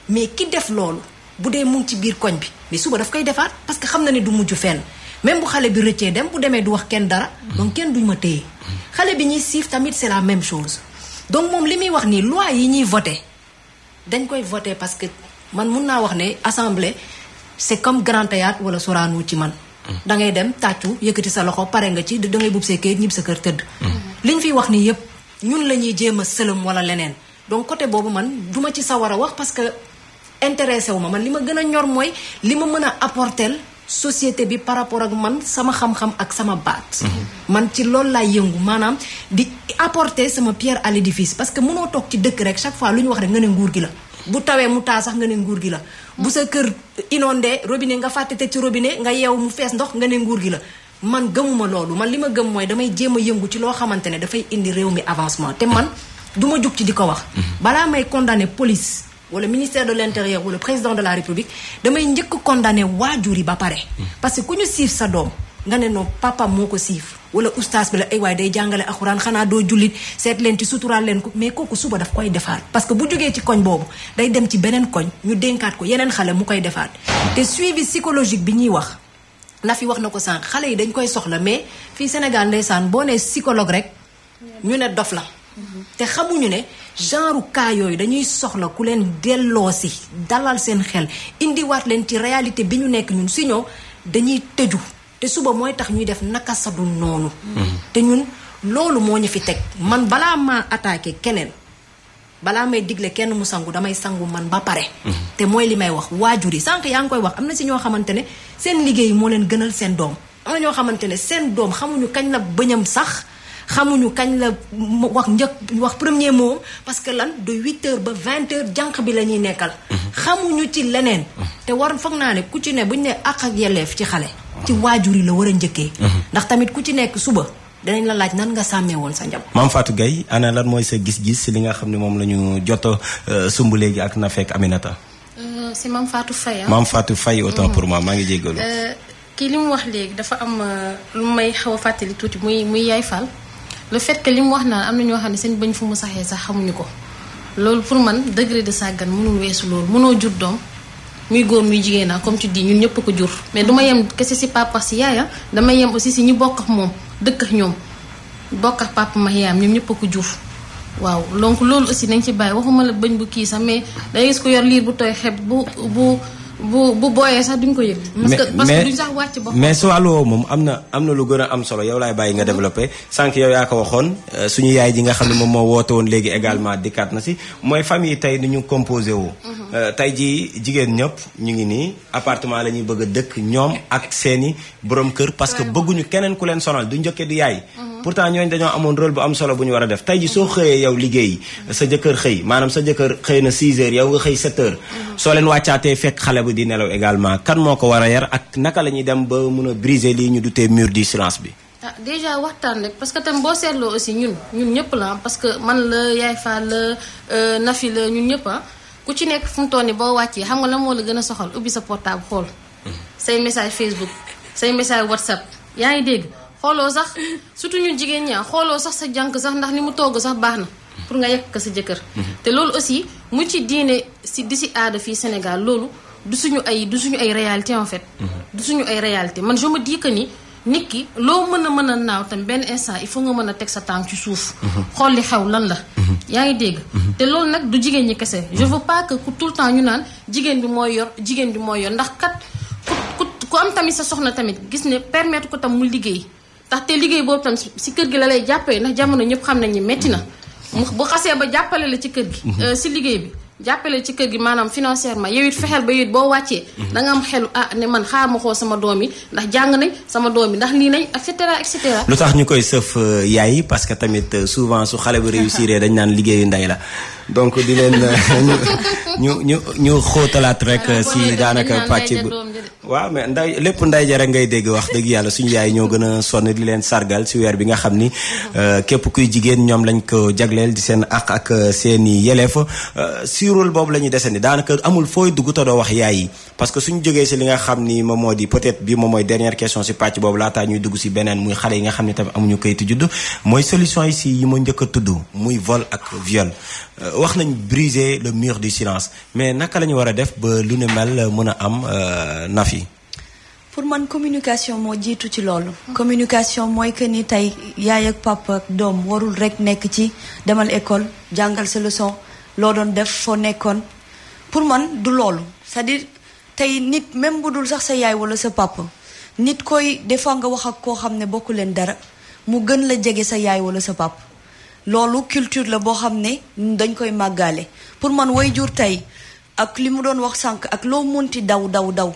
mais ki def loolu. bu dee mu ngi ci biir koñ bi mais suba daf koy defaat parce que xam na ne du mujj fenn même bu xale bi rëccee dem bu demee du wax kenn dara donc kenn duñ ma téye xale bi ñuy siif tamit c'est la même chose donc moom li muy wax nii loi yi ñuy voté dañ koy voté parce que man mun naa wax ne assemblée c'est comme grand théâtre wala Sorano ci man da ngay dem tàccu yëkkati sa loxo pare nga ci da ngay bub see kayit ñib sa kër tëdd liñ fiy wax nii yépp ñun la ñuy jéem a sëlëm wala leneen donc côté boobu man duma ci sawar a wax parce que intéressé wu ma man li ma gën a ñor mooy li ma mën a apporter société bi par rapport ak man sama xam-xam ak sama baat. man ci loolu laay yëngu maanaam di apporter sama pierre à l'édifice parce que mënoo toog ci dëkk rek chaque fois lu ñu wax rek nga ne nguur gi la. bu tawee mu taa sax nga ne nguur gi la. bu sa kër inondé robinet nga fàtte te ci robinet nga yeew mu fees ndox nga ne nguur gi la. man gëmuma loolu man li ma gëm mooy damay jéem a yëngu ci loo xamante ne dafay indi réew mi avancement te man du ma jug ci di ko wax. balaa may condamner police. wala ministère de l'intérieur wala président de la république damay njëkk condamné waajur yi ba pare. parce que ku ñu siif sa doom nga ne non papa moo ko siif wala ustaas bi la ay waay day jàngale alxuraan xanaa doo jullit seet leen ci suturaal leen ko mais kooku suba daf koy defaat. parce que bu jógee ci koñ boobu day dem ci beneen koñ ñu dénkaat ko yeneen xale mu koy defaat te suivi psychologique bi ñuy wax na fi wax na ko sànq xale yi dañ koy soxla mais fii Sénégal ndeysaan boo nee psychologue rek ñu ne dof la. te xamuñu ne genre cas yooyu dañuy soxla ku leen delloosi dalal seen xel indiwaat leen ci réalité bi ñu nekk ñun sinon dañuy tëju te suba mooy tax ñuy def naka sa du noonu. te ñun loolu moo ñu fi teg man balaa maa attaqué keneen balaa may digle kenn mu sangu damay sangu man ba pare. te mooy li may wax waajur yi sànq yaa ngi koy wax am na si ñoo xamante ne seen liggéey moo leen gënal seen doom am na ñoo xamante ne seen doom xamuñu kañ la bëñam sax. xamuñu kañ la wax premier mot parce que lan de 8h ba 20h jànq bi la ñuy nekkal. xamuñu ci leneen. te war foog naa ne ku ci ne buñ ne àq ak yelleef ci xale. ci waajur yi la war a njëkkee. ndax tamit ku ci nekk suba danañ la laaj nan nga sàmmee woon sa njaboot. Mame Fatou Gueye ana lan mooy sa gis-gis si li nga xam ne moom la ñu joto sumb léegi ak na fekk Aminata. c'est Mame Fatou Faye. Mame Fatou Faye autant pour moi maa ngi jéggalu. kii li mu wax léegi dafa am lu may xaw a fàttali tuuti muy Yaay Fall. le fait que li mu wax naan am na ñoo xam ne seen bëñ fu mu saxee sax xamuñu ko loolu pour man degré de sàggan mënul weesu loolu mënoo jur doom muy góor muy jigéen naa comme tu dis ñun ñëpp ko jur mais duma yem kese si papa si yaaya damay yem aussi si ñu bokk ak moom dëkk ak ñoom bokk ak papa ma yaayam ñoom ñëpp ko jur waaw donc loolu aussi nañ ci bàyyi waxuma la bëñ bu kii sax mais day gis ko yor liir bu tooy xeb bu bu booyee sax duñ ko yëg. parce que duñ sax wàcc bopp. mais su wàllu woowu moom am na lu gën a am solo yow laay bàyyi nga développé sànq yow yaa ko waxoon suñu yaay ji nga xam ne moom moo woote woon léegi également dikkaat na si mooy famille tey ni ñu composé wu. tey ji jigéen ñëpp ñu ngi nii appartement la ñuy bëgg a dëkk ñoom ak seeni borom kër parce que bëgguñu keneen ku leen sonal du njëkkee di yaay. pourtant ñooñu dañoo amoon rôle bu am solo bu ñu war a def tey ji soo xëyee yow liggéey sa jëkkër xëy maanaam sa jëkkër xëy na 6 heures yow nga xëy 7 heures. soo leen wàccaatee fekk xale bu di nelaw également kan moo ko war a yar ak naka la ñuy dem ba mun a briser lii ñu dutee mur du silence bi. ah déjà waxtaan rek parce que tam boo seetloo aussi ñun ñëpp la parce que man la Yaay Fall la Nafi la ñun ñëpp ku ci nekk fu mu toll nii boo wàccee xam nga lan moo la gën a soxal ubbi sa portable xool. say message Facebook say message WhatsApp yaa ngi dégg. xooloo sax surtout ñun jigéen ñaa xooloo sax sa jànk sax ndax ni mu togg sax baax na pour nga yekk ko sa jëkkër. te loolu aussi mu ci diine di si aada fii Sénégal loolu du suñu ay réalité en fait. du suñu ay réalité man je me dis que ni nit ki loo mën a naaw tam benn instant il faut nga mën a teg sa tànk ci suuf. xool li xew lan la. yaa ngi dégg. te loolu nag du jigéen ñi kese. je veux pas que tout le temps ñu naan jigéen bi mooy yor ndax kat ku am tamit sa soxna tamit gis ne permettre ko tam mu liggéey. ndaxte liggéey boobu tam si kër gi la lay jàppale ndax jamono ñëpp xam nañ ni metti na bu xasee ba jàppale la ci kër gi. si liggéey bi jàppale ci kër gi maanaam financièrement yow it fexeel ba yow it boo wàccee. da nga am xelu ne man xaar ma xool sama doom yi ndax jàng nañ sama doom yi ndax lii nañ et cetera et cetera. lu tax ñu koy sëf yaay parce que tamit souvent su xale bu réussir dañ naan liggéeyu ndey la. donc di leen ñu xóotalaat rek si daanaka pàcc bu waaw mais nday lépp nday ja rek ngay dégg wax dëgg yàlla suñu yaay ñoo gën a sonn di leen sargal si weer bi nga xam ni képp kuy jigéen ñoom lañ ko jagleel di seen ak seen i yeleef si rôle boobu la ñuy desandi daanaka amul fooy dugg te doo wax yaay yi parce que suñu jógee si li nga xam ni moom moo di peut-être bi moom mooy dernière question si pàcc boobu laataa ñuy dugg si beneen muy xale yi nga xam ne tamit amuñu kayitu judd mooy solution yi si yi ma njëkk a tudd muy vol ak viol wax nañ briser le mur du silence mais naka la ñu war a def ba lu ne mel mën a am Nafi. pour man communication moo jiitu ci loolu. communication mooy que ni tey yaay ak papa ak doom warul rek nekk ci demal école jàngal sa leçon loo doon def foo nekkoon pour man du loolu c'est-à-dire tey nit même bu dul sax sa yaay wala sa papa nit koy des fois nga wax ak koo xam ne bokku leen dara mu gën la jege sa yaay wala sa papa. loolu culture la boo xam ne dañ koy màggaale pour man waajur tey ak li mu doon wax sànq ak loo munti daw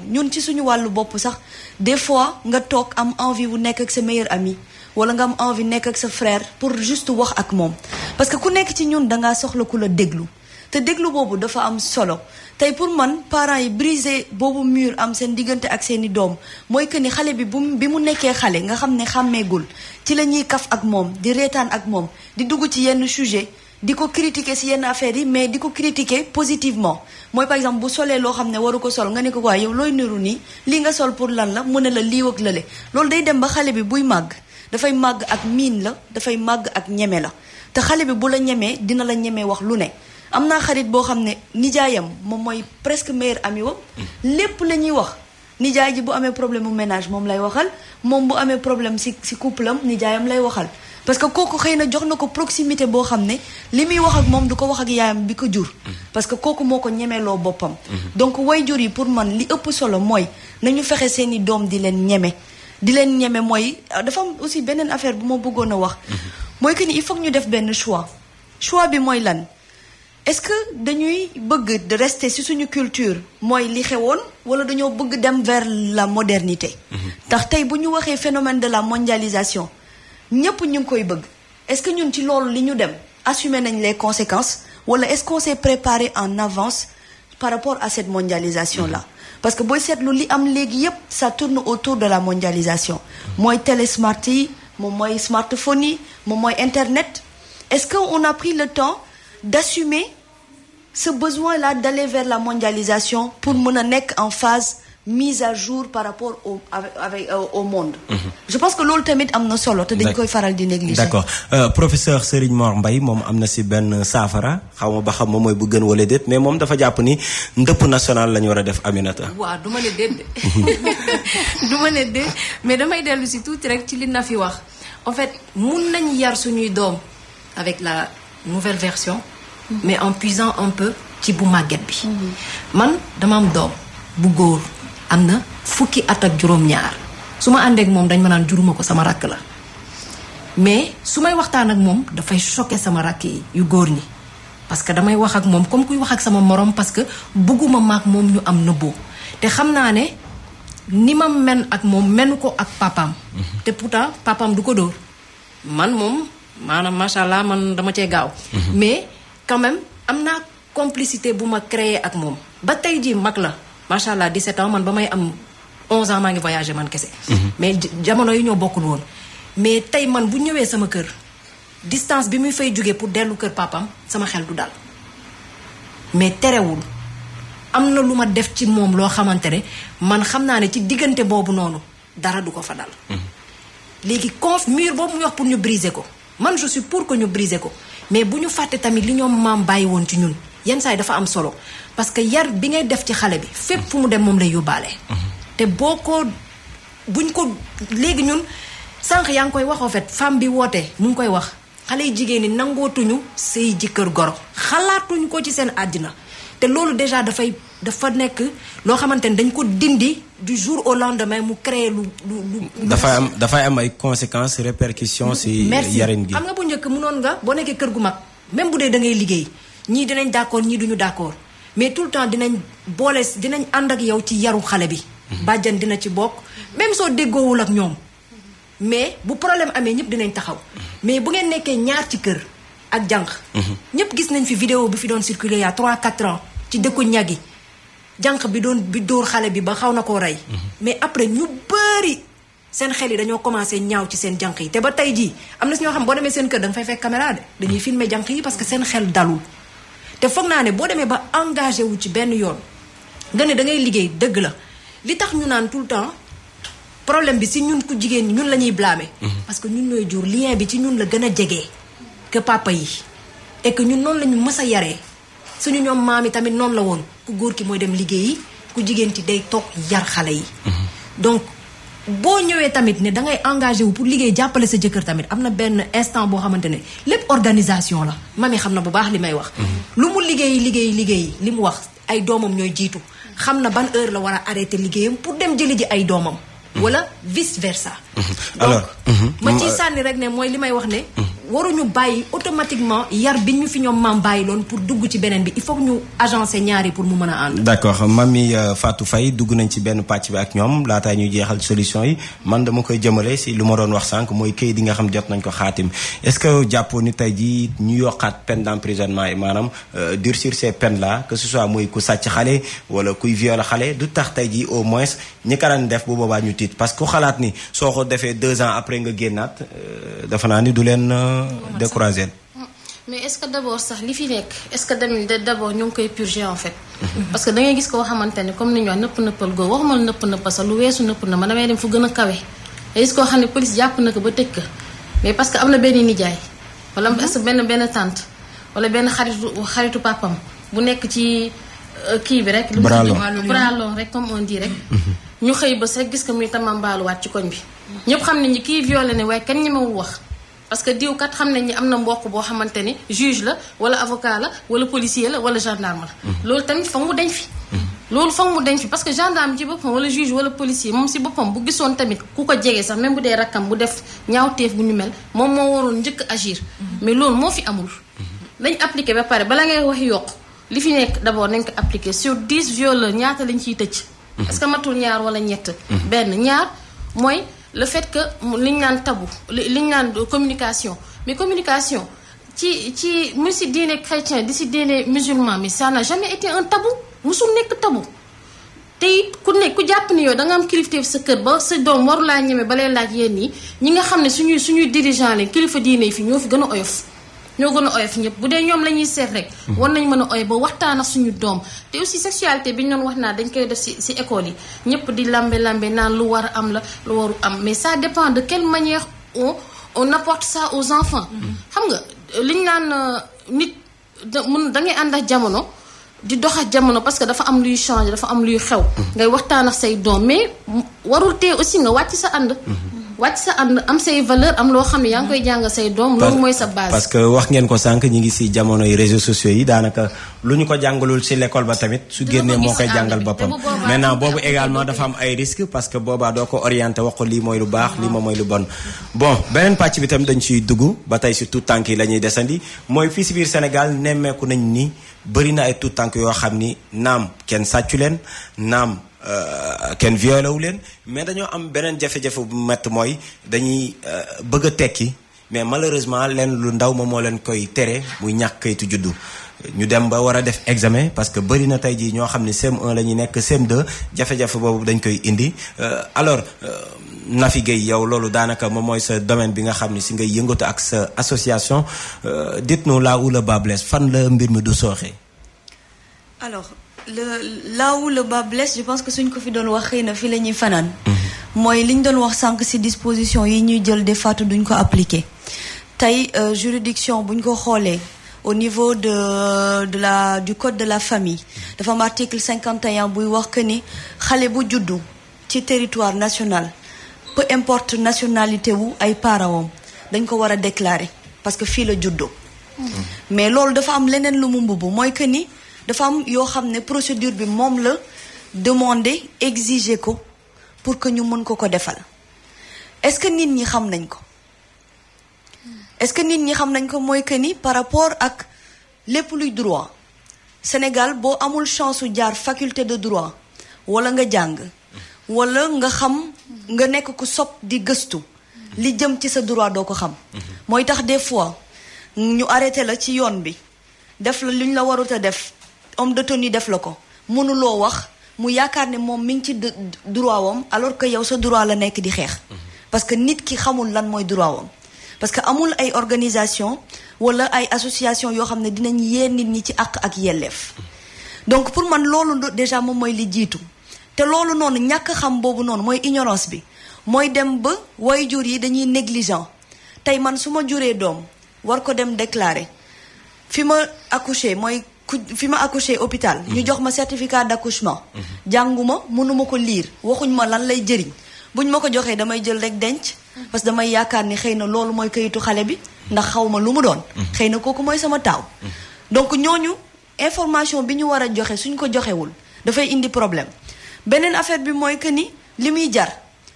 ñun ci suñu wàllu bopp sax des fois nga toog am envie bu nekk ak sa meilleur ami wala nga am envie nekk ak sa frère pour juste wax ak moom parce que ku nekk ci ñun dangaa soxla ku la déglu te déglu boobu dafa am solo tey pour man parents yi briser boobu mur am seen diggante ak seeni doom mooy que ni xale bi bi mu nekkee xale nga xam ne xàmmeegul ci la ñuy kaf ak moom di reetaan ak moom di dugg ci yenn sujet di ko critiquer si yenn affaires yi mais di ko critiquer positivement mooy par exemple bu solee loo xam ne waru ko sol nga ne ko waaye yow looy niru nii lii nga sol pour lan la mu ne la lii ak lële loolu day dem ba xale bi buy màgg dafay màgg ak miin la dafay màgg ak ñeme la te xale bi bu la ñemee dina la ñemee wax lu ne am naa xarit boo xam ne nijaayam moom mooy presque meilleur ami wam lépp la ñuy wax nijaay ji bu amee problème mu ménage moom lay waxal moom bu amee problème si couple am nijaayam lay waxal parce que kooku xëy na jox na ko proximité boo xam ne li muy wax ak moom du ko wax ak yaayam bi ko jur parce que kooku moo ko ñemeloo boppam donc waajur yi pour man li ëpp solo mooy nañu fexe seeni doom di leen ñeme mooy dafa am aussi beneen affaire bu ma bëggoon a wax mooy que ni il faut que ñu def benn choix bi mooy lan est-ce que dañuy bëgg de rester ci suñu culture mooy li xewoon wala dañoo bëgg dem vers la modernité ndax tey bu ñu waxee phénomène de la mondialisation ñëpp ñu ngi koy bëgg est-ce que ñun ci loolu li ñu dem assumer nañ les conséquences wala est-ce qu'on s'est préparé en avance par rapport à cette mondialisation là parce que booy seetlu li am léegi yépp ça tourne autour de la mondialisation mooy télésmart yi moom mooy smartphone yi moom mooy internet est-ce que on a pris le temps d'assumer ce besoin là d'aller vers la mondialisation pour mën a nekk en phase mise à jour par rapport au monde. Je pense que loolu tamit am na solo te dañ koy faral di négliger. D'accord professeur Serigne Mor Mbaye moom am na si benn saafara xaw ma ba xam moom mooy bu gën wala déet mais moom dafa jàpp ni ndëpp national la ñu war a def Aminata. waaw du ma ne déet du ma ne déet mais damay dellu si tuuti rek ci li na fi wax en fait mun nañ yar suñuy doom avec la nouvelle version. mais en puisant un peu ci bu màgget bi. man dama am doom. bu góor am na fukki at ak juróom-ñaar su ma àndeek moom dañ ma naan juruma ko sama rakk la mais su may waxtaan ak moom dafay choqué sama rakk yi yu góor ñi parce que damay wax ak moom comme kuy wax ak sama morom parce que bëgguma maak moom ñu am nëbboo te xam naa ne ni ma men ak moom menu ko ak papaam te pourtant papaam du ko dóor man moom maanaam macha allah man dama cee gaaw mais quand même am naa complicité bu ma créé ak moom ba tey jii mag la macha allah 17 ans man ba may am 11 ans maa ngi voyagé man kese mais jamono yi ñoo bokkul woon mais tey man bu ñëwee sama kër distance bi muy fay jógee pour dellu kër papam sama xel du dal mais terewul am na lu ma def ci moom loo xamante ne man xam naa ne ci diggante boobu noonu dara du ko fa dal léegi mur boobu muy wax pour ñu briser ko man je suis pour que ñu briser ko mais bu ñu fàtte tamit li ñoom maam bàyyi woon ci ñun yenn saa yi dafa am solo parce que yar bi ngay def ci xale bi fépp fu mu dem moom lay yóbbaale te buñ ko léegi ñun sànq yaa ngi koy wax en fait femme bi woote mu ngi koy wax xale yi jigéen ñi nangootuñu sëy jëkkër goro xalaatuñu ko ci seen àddina te loolu déjà dafa nekk loo xamante ne dañ ko dindi du jour au lendemain mu créer lu dafay am ay conséquences répercussions ci yarin gi. xam nga bu njëkk mënoon nga boo nekkee kër gu mag même bu dee da ngay liggéey ñii dinañ d'accord ñii duñu d'accord mais tout le temps dinañ ànd ak yow ci yaru xale bi. bàjjan dina ci bokk même soo déggoowul ak ñoom mais bu problème amee ñëpp dinañ taxaw mais bu ngeen nekkee ñaar ci kër ak jànq ñëpp gis nañ fi vidéo bi fi doon circuler ya 3-4 ans ci dëkku ñagi jànq bi dóor xale bi ba xaw na koo rey mais après ñu bëri seen xel yi dañoo commencé ñaaw ci seen jànq yi te ba tey jii am na si ñoo xam boo demee seen kër da nga fay fekk caméra de dañuy filmer jànq yi parce que seen xel dalul te foog naa ne boo demee ba engagé wu ci benn yoon nga ne da ngay liggéey dëgg la li tax ñu naan tout le temps problème bi si ñun ku jigéen ñi ñun la ñuy blâmer parce que ñun ñooy jur lien bi ci ñun la gën a jege que papa yi et que ñun noonu la ñu mës a yaree suñu ñoom maam yi tamit noonu la woon ku góor ki mooy dem liggéeyi ku jigéen ci day toog yar xale yi donc boo ñëwee tamit ne da ngay engagé wu pour liggéey jàppale sa jëkkër tamit am na benn instant boo xamante ne lépp organisation la mami xam na bu baax li may wax lu mu liggéey li mu wax ay doomam ñooy jiitu xam na ban heure la war a arrêter liggéeyam pour dem jëli ji ay doomam wala vice versa donc ma ciy sànni rek ne mooy li may wax ne waruñu bàyyi automatiquement yar bi ñu fi ñoom maam bàyyi loon pour dugg ci beneen bi il faut que ñu agencer ñaari pour mu mën a ànd. d'accord mami Fatou Faye dugg nañ ci benn pàcc bi ak ñoom laataa ñuy jeexal solution yi man dama koy jëmale si lu ma doon wax sànq mooy këyit yi nga xam jot nañ ko xaatim est-ce que jàppoo ni tey jii ñu yokkaat peine d'emprisonnement yi maanaam durcir ces peines là que ce soit muy ku sàcc xale wala kuy violer xale du tax tey jii au moins ñi ka daan def bu boobaa ñu tiit parce que ku xalaat ni soo ko defee 2 ans après nga génnaat dafa naa ni du leen découragé. mais est-ce que d'abord sax li fi nekk est-ce que d'abord ñu ngi koy purger en fait. parce que da ngay gis koo xamante ne comme ni ñu wax nëpp-nëppal góor waxuma la nëpp-nëppal sax lu weesu nëpp na ma damay dem fu gën a kawe. da gis koo xam ne police jàpp na ko ba tëj ko mais parce que am na benn nijaay wala est-ce que benn tante wala benn xaritu papam bu nekk ci kii bi rek. bras long rek comme on dit rek. ñu xëy ba rek gis ko muy tamambaaluwaat ci koñ bi. ñëpp xam nañ ni kii violé ne waaye kenn ñemewul wax. parce que diw kat xam nañ ni am na mbokk boo xamante ni juge la wala avocat la wala policier la wala gendarme la. loolu tamit foog mu deñ fi. loolu foog mu deñ fi parce que gendarme ci boppam wala juge wala policier moom si boppam bu gisoon tamit ku ko jege sax même bu dee rakkam bu def ñaawteef bu ñu mel moom moo waroon njëkk agir. mais loolu moo fi amul. dañ appliqué ba pare bala ngay wax yokk li fi nekk d'abord nañ ko appliqué sur 10 violeurs ñaata lañ ciy tëj. parce que matul ñaar wala ñett. benn ñaar mooy. le fait que li ñu naan tabou li ñu naan communication mais communication ci mu si diine chrétien di si diine musulman mais ça n'a jamais été un tabou musul nekk tabou te it ku jàpp ni yow da nga am kilifteef sa kër ba sa doom warulaa ñeme ba lay laaj yéen ñi nga xam ne suñuy dirigeant lañ kilifa diine yi fi ñoo fi gën a oyof ñoo gën a oyof ñëpp bu dee ñoom la ñuy seet rek war nañ mën a oyof ba waxtaan ak suñu doom te aussi sexualité bi ñu doon wax naa dañ koy def si école yi ñëpp di lambe naan lu war a am la lu waru am mais ça dépend de quelle manière on apporte ça aux enfants xam nga li ñu naan nit da ngay ànd ak jamono di dox ak jamono parce que dafa am luy changer dafa am luy xew ngay waxtaan ak say doom mais warul tee aussi nga wàcc sa ànd wàcc sa ànd am say valeur am loo xam ne yaa ngi koy jàng say doom. loolu mooy sa base. parce que wax ngeen ko sànq ñi ngi si jamonoy réseaux sociaux yi daanaka lu ñu ko jàngalul si l'école ba tamit su génnee moo koy jàngal boppam. maintenant boobu également dafa am ay risques parce que boobaa doo ko orienté wax ko lii mooy lu baax lii moom mooy lu bon. bon beneen pàcc bi tam dañ ciy dugg ba tey si tout tànk yi la ñuy desandi mooy fii si biir Sénégal nemmeeku nañ ni bëri na ay tout tànk yoo xam ni naam kenn sàccu leen naam. kenn violé wu leen mais dañoo am beneen jafe-jafe bu métti mooy dañuy bëgg a tekki mais malheureusement leen lu ndaw moom moo leen koy tere muy ñàkk kayitu juddu ñu dem ba war a def examen parce que bëri na tey jii ñoo xam ne CM1 la ñuy nekk CM2 jafe-jafe boobu dañ koy indi alors Nafi Guèye yow loolu daanaka moom mooy sa domaine bi nga xam ne si ngay yëngatu ak sa association dites-nous là où le bas blesse fan la mbir mi du sooxee. alors là où le bas blesse je pense que suñ ko fi doon wax xëy na fi la ñuy fanaan. mooy li ñu doon wax sànq ci disposition yi ñuy jël des fois duñ ko appliquer tey juridiction buñ ko xoolee au niveau du code de la famille dafa am article 51 buy wax que ni xale bu juddu ci territoire national peu importe nationalité wu ay parents dañ ko war a déclarer parce que fii la juddoo. mais loolu dafa am leneen lu mu mbubb mooy que ni. dafa am yoo xam ne procédure bi moom la demander exiger ko pour que ñu mën ko defal est-ce que nit ñi xam nañ ko est-ce que nit ñi xam nañ ko mooy que ni par rapport ak lépp luy droit Sénégal boo amul chance su jaar faculté de droit wala nga jàng wala nga xam nga nekk ku sopp di gëstu li jëm ci sa droit doo ko xam mooy tax des fois ñu arrêté la ci yoon bi def la lu ñu la warut a def homme de tenue def la ko mënuloo wax mu yaakaar ne moom mi ngi ci droit wam alors que yow sa droit la nekk di xeex parce que nit ki xamul lan mooy droit wam parce que amul ay organisation wala ay association yoo xam ne dinañ yee nit ñi ci àq ak yelleef donc pour man loolu déjà moom mooy li jiitu te loolu noonu ñàkk xam boobu noonu mooy ignorance bi mooy dem ba waajur yi dañuy négligent tey man su ma juree doom war ko dem déclarer fi ma accouché mooy fi ma accouché hôpital ñu jox ma certificat d'accouchement jànguma mënuma ko lire waxuñ ma lan lay jëriñ buñ ma ko joxee damay jël rek denc parce que damay yaakaar ni xëy na loolu mooy kayitu xale bi ndax xaw ma lu mu doon xëy na kooku mooy sama taaw donc ñooñu information bi ñu war a joxe suñ ko joxewul dafay indi problème beneen affaire bi mooy que ni li muy jar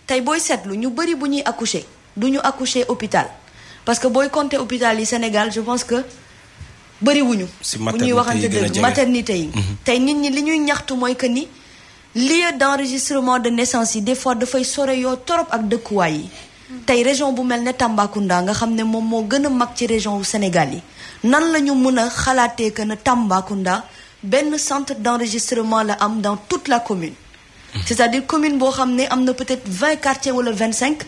tey booy seetlu ñu bëri bu ñuy accoucher du ñu accoucher hôpital parce que booy compter hôpital yi Sénégal je pense que bëriwuñu bu ñuy waxante dëgg maternité yi tey nit ñi li ñuy ñaxtu mooy que ni lieu d'enregistrement de naissance yi des fois dafay sore yoo torop ak dëkkuwaay yi tey région bu mel ne Tambacounda nga xam ne moom moo gën a mag ci région wu Sénégal yi nan la ñu mën a xalaatee que ne Tambacounda benn centre d'enregistrement la am dans toute la commune c'est-à-dire commune boo xam ne am na peut-être 20 quartiers wala 25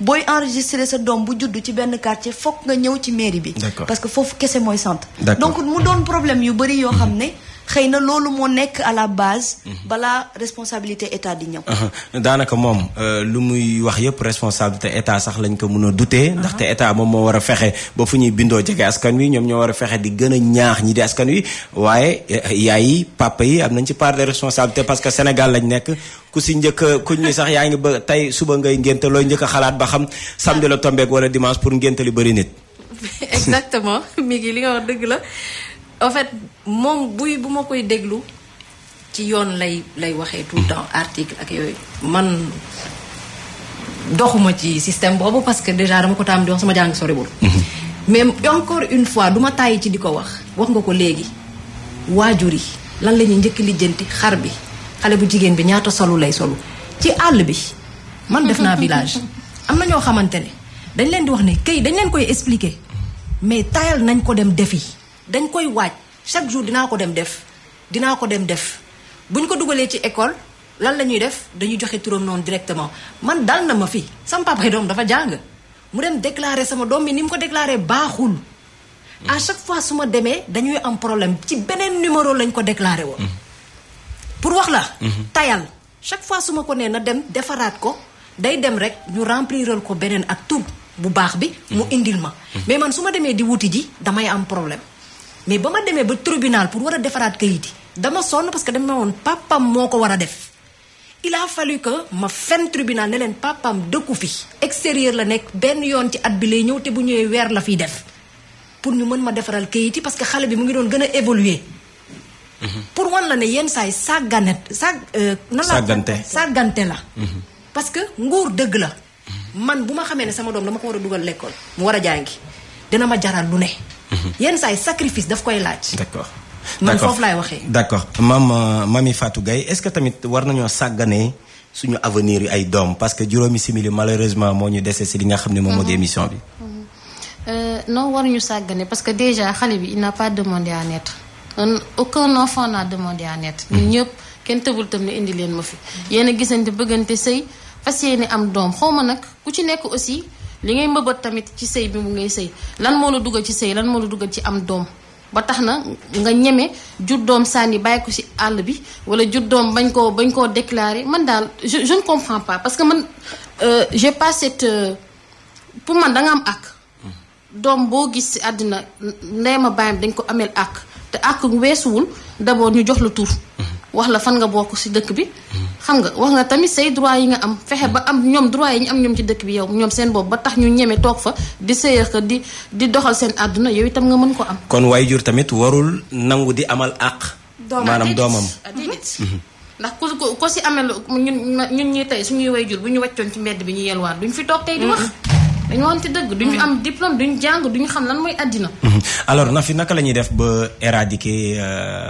booy enregistrer sa doom bu judd ci benn quartier fokk nga ñëw ci mairie bi parce que foofu kese mooy centre donc mu doon problème yu bari yoo xam ne xëy na loolu moo nekk à la base balaa responsabilité état di ñëw daanaka moom lu muy wax yëpp responsabilité état sax lañ ko mën a dutee ndaxte état moom moo war a fexe ba fu ñuy bindoo jege askan wi ñoom ñoo war a fexe di gën a ñaax ñi di askan wi waaye yaay yi papa yi am nañ ci part de responsabilité parce que Sénégal lañ nekk ku si njëkk kuñ ni sax yaa ngi ba tey suba ngay ngénte looy njëkk a xalaat ba xam samedi la tombeek wala dimanche pour ngénte li bëri nit exactement mi ngi li nga wax dëgg la en fait moom bu ma koy déglu ci yoon lay waxee tout le temps article ak yooyu man doxuma ci système boobu parce que déjà dama ko taam di wax sama jàng soriwul mais encore une fois duma tàyyi ci di ko wax nga ko léegi waajur yi lan la ñuy njëkk lijjanti xar bi xale bu jigéen bi ñaata solu lay solu ci àll bi man def naa village am na ñoo xamante ne dañ leen di wax ne kay dañ leen koy expliquer mais tayal nañ ko dem defi dañ koy waaj chaque jour dinaa ko dem def buñ ko dugalee ci école lan la ñuy def dañuy joxe turam noonu directement man dal na ma fi sama papa doom dafa jàng mu dem déclarer sama doom bi ni mu ko déclarer baaxul à chaque fois su ma demee dañuy am problème ci beneen numéro lañ ko déclarer woon pour wax la tayal chaque fois su ma ko nee na dem defaraat ko day dem rek ñu rempliral ko beneen ak tur bu baax bi mu indil ma mais man su ma demee di wuti ji damay am problème mais ba ma demee ba tribunal pour war a defaraat kayit yi dama sonn parce que dama woon papam moo ko war a def il a fallu que ma fen tribunal ne leen papam dëkku fi extérieur la nekk benn yoon ci at bi lay ñëw te bu ñëwee weer la fiy def pour ñu mën ma defaral kayit yi parce que xale bi mu ngi doon gën a évoluer pour wan la ne yenn saay sàggante la parce que nguur dëgg la man bu ma xamee ne sama doom dama ko war a dugal l'école mu war a jàngi dina ma jaral lu ne yenn saay sacrifice daf koy laaj man foofu laay waxee. d'accord Mamy Fatou Gaye est-ce que tamit war nañoo sàgganee suñu avenir yi ay doom parce que juróomi simili malheureusement moo ñu dese si li nga xam ne moom moo di émission bi. non waruñu sàggane parce que déjà xale bi il n'a pas demandé à naître aucun enfant n'a demandé à naître. ñun ñëpp kenn tëbul tam ne indi leen ma fi. yéen a gisante bëggante sëy fas yéene am doom xaw ma nag ku ci nekk aussi li ngay mbëbët tamit ci sëy bi mu ngay sëy lan moo la dugal ci sëy lan moo la dugal ci am doom. ba tax na nga ñeme jur doom sànni bàyyi ko ci àll bi wala jur doom bañ koo déclarer man daal je ne comprends pas parce que man j'ai pas cette pour man da nga am àq. doom boo gis ci àddina ndeyam a bàyyam dañ ko ameel àq te àq weesuwul d'abord ñu jox la tur. wax la fan nga bokk ci dëkk bi. xam nga wax nga tamit say droit yi nga am fexe ba am ñoom droit yi ñu am ñoom ci dëkk bi yow ñoom seen bopp ba tax ñu ñeme toog fa di sëyeex di doxal seen àdduna yow itam nga mën ko am. kon waajur tamit warul nangu di amal àq. maanaam doomam ndax ko ci amel ñun ñi tey suñuy waajur bu ñu wàccoon ci mbedd bi ñu yelwaat duñ fi toog tey di wax. dañu wante dëgg duñu am diplôme duñu jàng duñu xam lan mooy àddina. alors Nafi naka la ñuy def ba éradiquer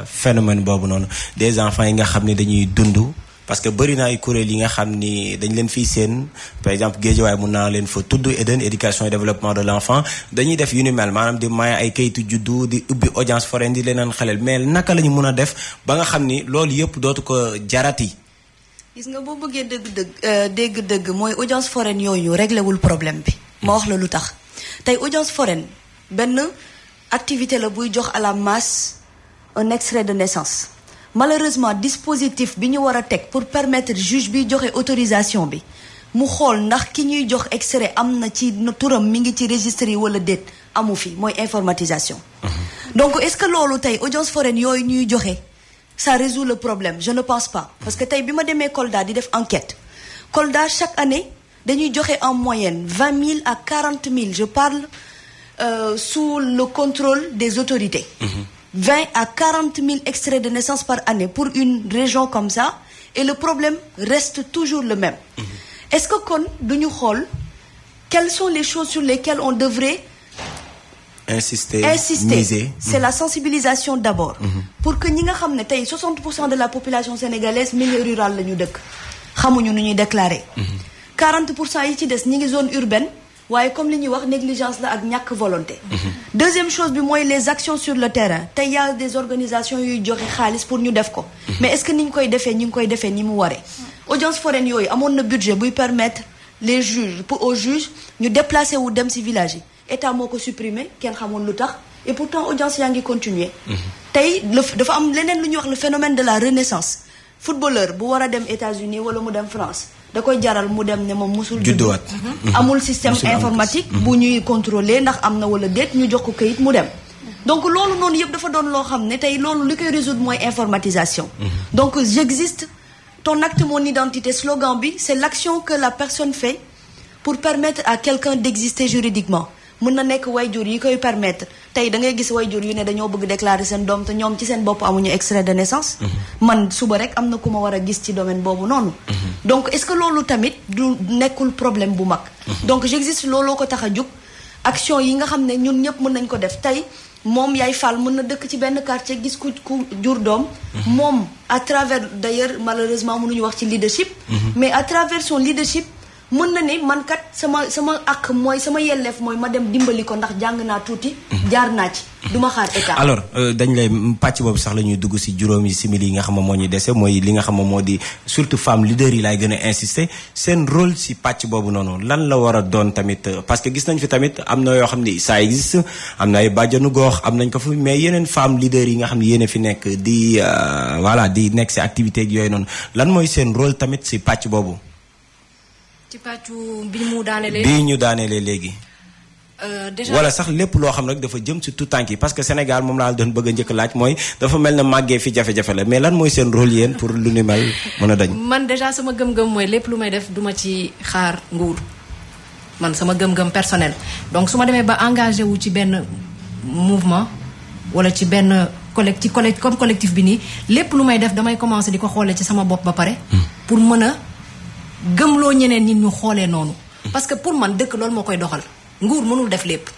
phénomène boobu noonu des enfants yi nga xam ne dañuy dund parce que bëri na ay kuréel yi nga xam ni dañ leen fii seen par exemple Guédiawaye mun naa leen fa tudd Eden éducation et développement de l'enfant dañuy def yu ni mel maanaam di maye ay kayitu juddu di ubbi audience foraine di leneen xelel mais naka la ñu mun a def ba nga xam ni loolu yëpp dootu ko jarati. gis nga boo bëggee dëgg mooy audience foraine yooyu réglé wul problème bi. ma wax la lu tax tey audience foraine benn activité la buy jox à la masse un extrait de naissance malheureusement dispositif bi ñu war a teg pour permettre juge bi joxe autorisation bi mu xool ndax ki ñuy jox extrait am na ci turam mi ngi ci registre yi wala déet amu fi mooy informatisation. donc est-ce que loolu tey audience foraine yooyu ñuy joxe ça résout le problème je ne pense pas parce que tey bi ma demee Kolda di def enquête Kolda chaque année. dañuy joxe en moyenne 20 000 à 40 000 je parle sous le contrôle des autorités. 20 à 40 000 extraits de naissance par année pour une région comme ça et le problème reste toujours le même. Est-ce que kon duñu xool quelles sont les choses sur lesquelles on devrait insister. Miser. C'est la sensibilisation d'abord. Pour que ñi nga xam ne tey 60% de la population sénégalaise milieu rural la ñu dëkk xamuñu nu ñuy déclarer. 40% yi ci des ñi ngi zone urbaine waaye comme li ñuy wax négligence la ak ñàkk volonté. Deuxième chose bi mooy les actions sur le terrain tey y a des organisations yuy joxe xaalis pour ñu def ko. mais est-ce que ni ñu koy defee ñi ngi koy defee ni mu waree. audience foraine yooyu amoon na budget buy permettre les juges aux juges ñu déplacer wu dem ci village yi état moo ko supprimer kenn xamoon lu tax et pourtant audience yaa ngi continuer. tey dafa am leneen lu ñuy wax le phénomène de la renaissance footballeur bu war a dem États-Unis wala mu dem France. da koy jaral mu dem ne moom musul judduwaat amul système informatique bu ñuy contrôler ndax am na wala déet ñu jox ko kayit mu dem donc loolu noonu yëpp dafa doon loo xam ne tey loolu li koy résoudre mooy informatisation donc j'existe ton acte mon identité slogan bi c'est l'action que la personne fait pour permettre à quelqu'un d'exister juridiquement mën na nekk wayjur yi koy permettre tey da ngay gis wayjur yu ne dañoo bëgg déclarer seen doom te ñoom ci seen bopp amuñu extrait de naissance. man suba rek am na ku ma war a gis ci domaine boobu noonu. donc est-ce que loolu tamit du nekkul problème bu mag. donc j'existe looloo ko tax a jug action yi nga xam ne ñun ñëpp mën nañ ko def tey moom yaay Fall mën na dëkk ci benn quartier gis ku jur doom. moom à travers d'ailleurs malheureusement mënuñu wax ci leadership. mais à travers son leadership. mën na ni man kat sama ak mooy sama yelleef mooy ma dem dimbali ko ndax jàng naa tuuti. jaar naa ci du ma xaar état. alors dañ lay pàcc boobu sax la ñuy dugg si juróomi simili yi nga xam ne moo ñuy dese mooy li nga xam ne moo di surtout femme leader yi laay gën a insister seen rôle si pàcc boobu noonu lan la war a doon tamit parce que gis nañ fi tamit am na yoo xam ni ça existe am na ay bàjjanu gox am nañ ko fi mais yeneen femme leader yi nga xam ne yéen a fi nekk di voilà di nekk si activité yooyu noonu lan mooy seen rôle tamit si pàcc boobu. ci pàccu bi mu daanelee. bii ñu daanelee léegi. déjà wala sax lépp loo xam rek dafa jëm ci tout tànk yi parce que Sénégal moom laa doon bëgg a njëkk laaj mooy dafa mel na màggee fi jafe-jafe la mais lan mooy seen rôle yéen pour lu ni mel mën a dañ. man déjà sama gëm-gëm mooy lépp lu may def duma ci xaar nguur man sama gëm-gëm personnel donc su ma demee ba engagé wu ci benn mouvement wala ci benn comme collectif bi nii lépp lu may def damay commencer di ko xoolee ci sama bopp ba pare. pour mën a gëmloo ñeneen nit ñu xoolee noonu. parce que pour man dëkk loolu moo koy doxal nguur mënul def lépp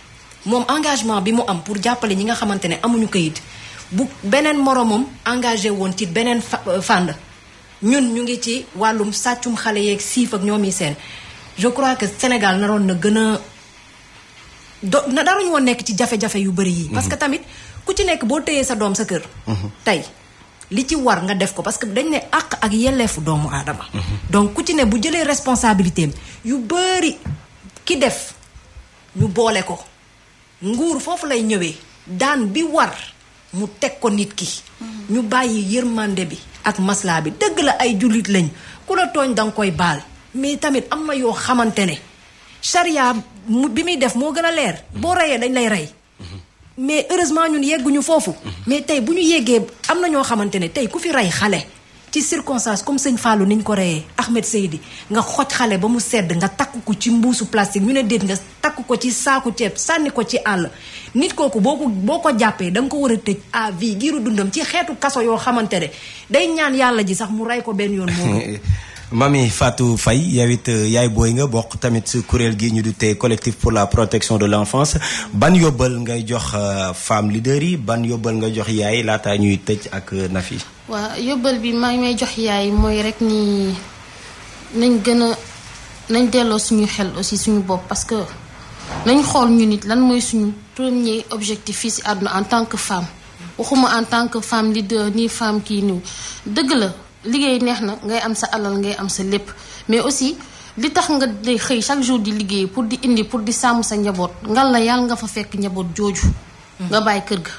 moom engagement bi mu am pour jàppale ñi nga xamante ne amuñu kayit bu beneen moromam engagé woon ci beneen fànn ñun ñu ngi ci wàllum sàccum xale yeeg siif ak ñoom yi seen je crois que Sénégal naroon na gën a daruñu woon nekk ci jafe-jafe yu bëri yi. parce que tamit ku ci nekk boo téyee sa doom sa kër. tey li ci war nga def ko parce que dañ ne àq ak yelleefu doomu aadama. donc ku ci ne bu jëlee responsabilité am yu bëri ki def ñu boole ko nguur foofu lay ñëwee daan bi war mu teg ko nit ki. ñu bàyyi yërmande bi ak maslaa bi dëgg la ay jullit lañ ku la tooñ danga koy baal mais tamit am na yoo xamante ne charia bi muy def moo gën a leer boo reyee dañ lay rey. mais heureusement ñun yegguñu foofu. mais tey bu ñu yeggee am na ñoo xamante ne tey ku fi rey xale ci circonstance comme sëñ Fallou ni ñu ko reyee Ahmed Seydi nga xoj xale ba mu sedd nga takk ko ci mbuusu plastique ñu ne déet nga takk ko ci saaku ceeb sànni ko ci àll nit kooku boo ko jàppee da nga ko war a tëj à vie giiru dundam ci xeetu kaso yoo xamante ne day ñaan yàlla ji sax mu rey ko benn yoon moom. Mamy Fatou Faye yow it yaay booy nga bokk tamit si kuréel gi ñu di tey collectif pour la protection de l'enfance ban yóbbal ngay jox femme leader yi ban yóbbal nga jox yaay laata ñuy tëj ak Nafi. waaw yóbbal bi maa ngi may jox yaay mooy rek ni nañ delloo suñu xel aussi suñu bopp parce que nañ xool ñu nit lan mooy suñu premier objectif fii si àdduna en tant que femme waxuma en tant que femme leader ni femme kii niw dëgg la. liggéey neex na ngay am sa alal ngay am sa lépp mais aussi li tax nga day xëy chaque jour di liggéey pour di indi pour di sàmm sa njaboot ngal la yàlla nga fa fekk njaboot jooju. nga bàyyi kër ga.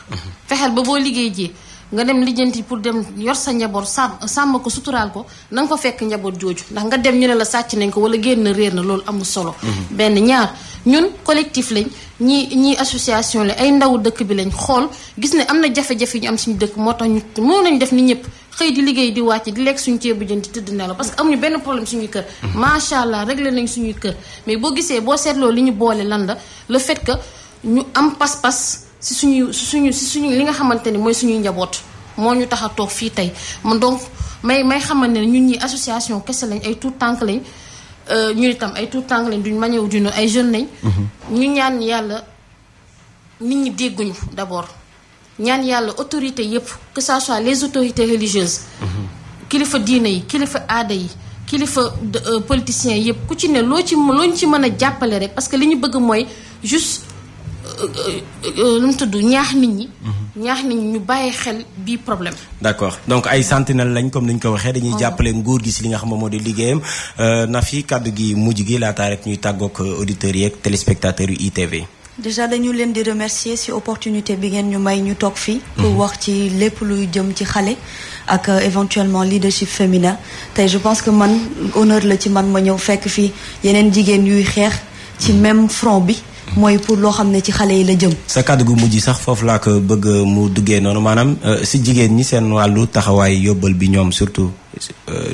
fexeel ba boo liggéey jee nga dem lijjanti pour dem yor sa njaboot sàmm ko suturaal ko na nga fa fekk njaboot jooju ndax nga dem ñu ne la sàcc nañ ko wala génn réer na loolu amul solo. benn ñaar ñun collectif lañ ñii association la ay ndaw dëkk bi lañ xool gis ne am na jafe-jafe ñu am suñu dëkk moo tax ñu moo nañ def ni ñëpp. xëy di liggéey di wàcc di lekk suñu ceebu jën di tëdd nelaw parce que amuñu benn problème suñuy kër. macha allah réglé nañ suñuy kër mais boo gisee boo seetloo li ñu boole lan la le fait que ñu am pas-pas si suñu li nga xamante ni mooy suñuy njaboot moo ñu tax a toog fii tey man donc may xamante ne ñun ñi association kese lañ ay tout tànk lañ ñu itam ay tout tànk lañ duñ mañew duñu ay jeunes lañ. ñu ñaan yàlla nit ñi dégguñu d'abord. ñaan yàlla autorité yépp que ça soit les autorités religieuses kilifa diine yi kilifa aada yi kilifa politiciens yépp ku ci ne looñu ci mën a jàppale rek parce que li ñu bëgg mooy juste lu mu tudd ñaax nit ñi ñu bàyyi xel bii problème. d'accord donc ay sentinelle lañ comme ni ñu ko waxee dañuy jàppale nguur gi si li nga xam moo di liggéeyam Nafi kàddu gi mujj gi laataa rek ñuy tàggoog auditeurs yi ak téléspectateurs yu ITV. déjà dañu leen di remercier ci opportunité bi ngeen ñu may ñu toog fii pour wax ci lépp luy jëm ci xale ak éventuellement leadership féminin tey je pense que man honneur la ci man ma ñëw fekk fii yeneen jigéen yuy xeex ci même front bi mooy pour loo xam ne ci xale yi la jëm. sa kàddu gu mujj sax foofu laa ko bëgg mu duggee noonu maanaam si jigéen ñi seen wàllu taxawaay yóbbal bi ñoom surtout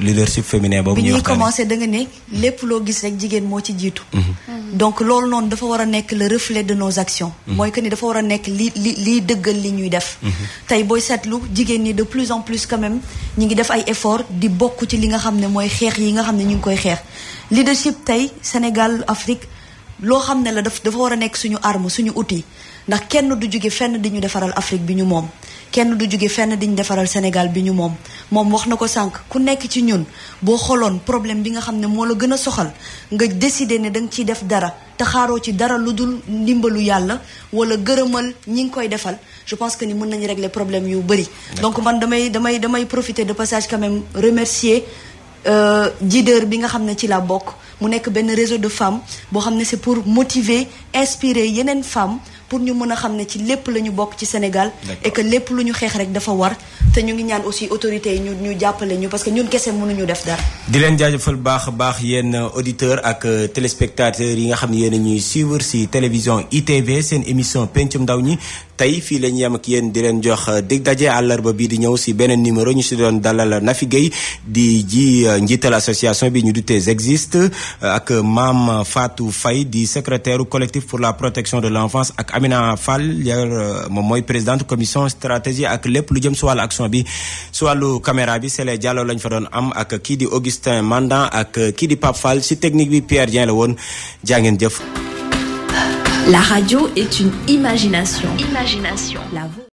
leadership féminin boobu ñuy waxtaanee. bi ñuy commencé da nga ne lépp loo gis rek jigéen moo ci jiitu. donc loolu noonu dafa war a nekk le reflet de nos actions. mooy que ni dafa war a nekk liy dëggal li ñuy def. tey booy seetlu jigéen ñi de plus en plus quand même ñi ngi def ay efforts di bokk ci li nga xam ne mooy xeex yi nga xam ne ñu ngi koy xeex leadership tey Sénégal Afrique. loo xam ne la dafa war a nekk suñu arme suñu outil ndax kenn du jóge fenn di ñu defaral Afrique bi ñu moom kenn du jóge fenn di ñu defaral Sénégal bi ñu moom wax na ko sànq ku nekk ci ñun boo xooloon problème bi nga xam ne moo la gën a soxal nga décider ne da nga ciy def dara te xaaroo ci dara lu dul ndimbalu yàlla wala gërëmal ñi ngi koy defal je pense que ni mën nañu régler problème yu bëri. donc man damay profiter de passage quand même remercier leader bi nga xam ne ci la bokk. mu nekk benn réseau de femmes boo xam ne c'est pour motiver inspirer yeneen femmes pour ñu mën a xam ne ci lépp la ñu bokk ci Sénégal. et que lépp lu ñu xeex rek dafa war te ñu ngi ñaan aussi autorités yi ñu jàppale ñu parce que ñun kese mënuñu def dara. di leen jaajëfal baax a baax yéen auditeurs ak téléspectateurs yi nga xam ne yéen a ñuy suivre ci télévision ITV seen émission pencum ndaw ñi tey fii la ñu yem ak yéen di leen jox dig daje àllarba bii di ñëw ci beneen numéro ñu ci doon dalal Nafi Guèye di njiital association bi ñu dutee existe ak Mame Fatou Faye di secrétaire collectif pour la protection de l'enfance ak Amina Fall moom mooy présidente commission stratégie ak lépp lu jëm ci wàllu action bi ci wàllu caméra bi Sélé Diallo lañ fa doon am ak kii di Augustin Mandan ak kii di Pape Fall ci technique bi Pierre Dieng la woon jaa ngeen jëf. La radio est une imagination. La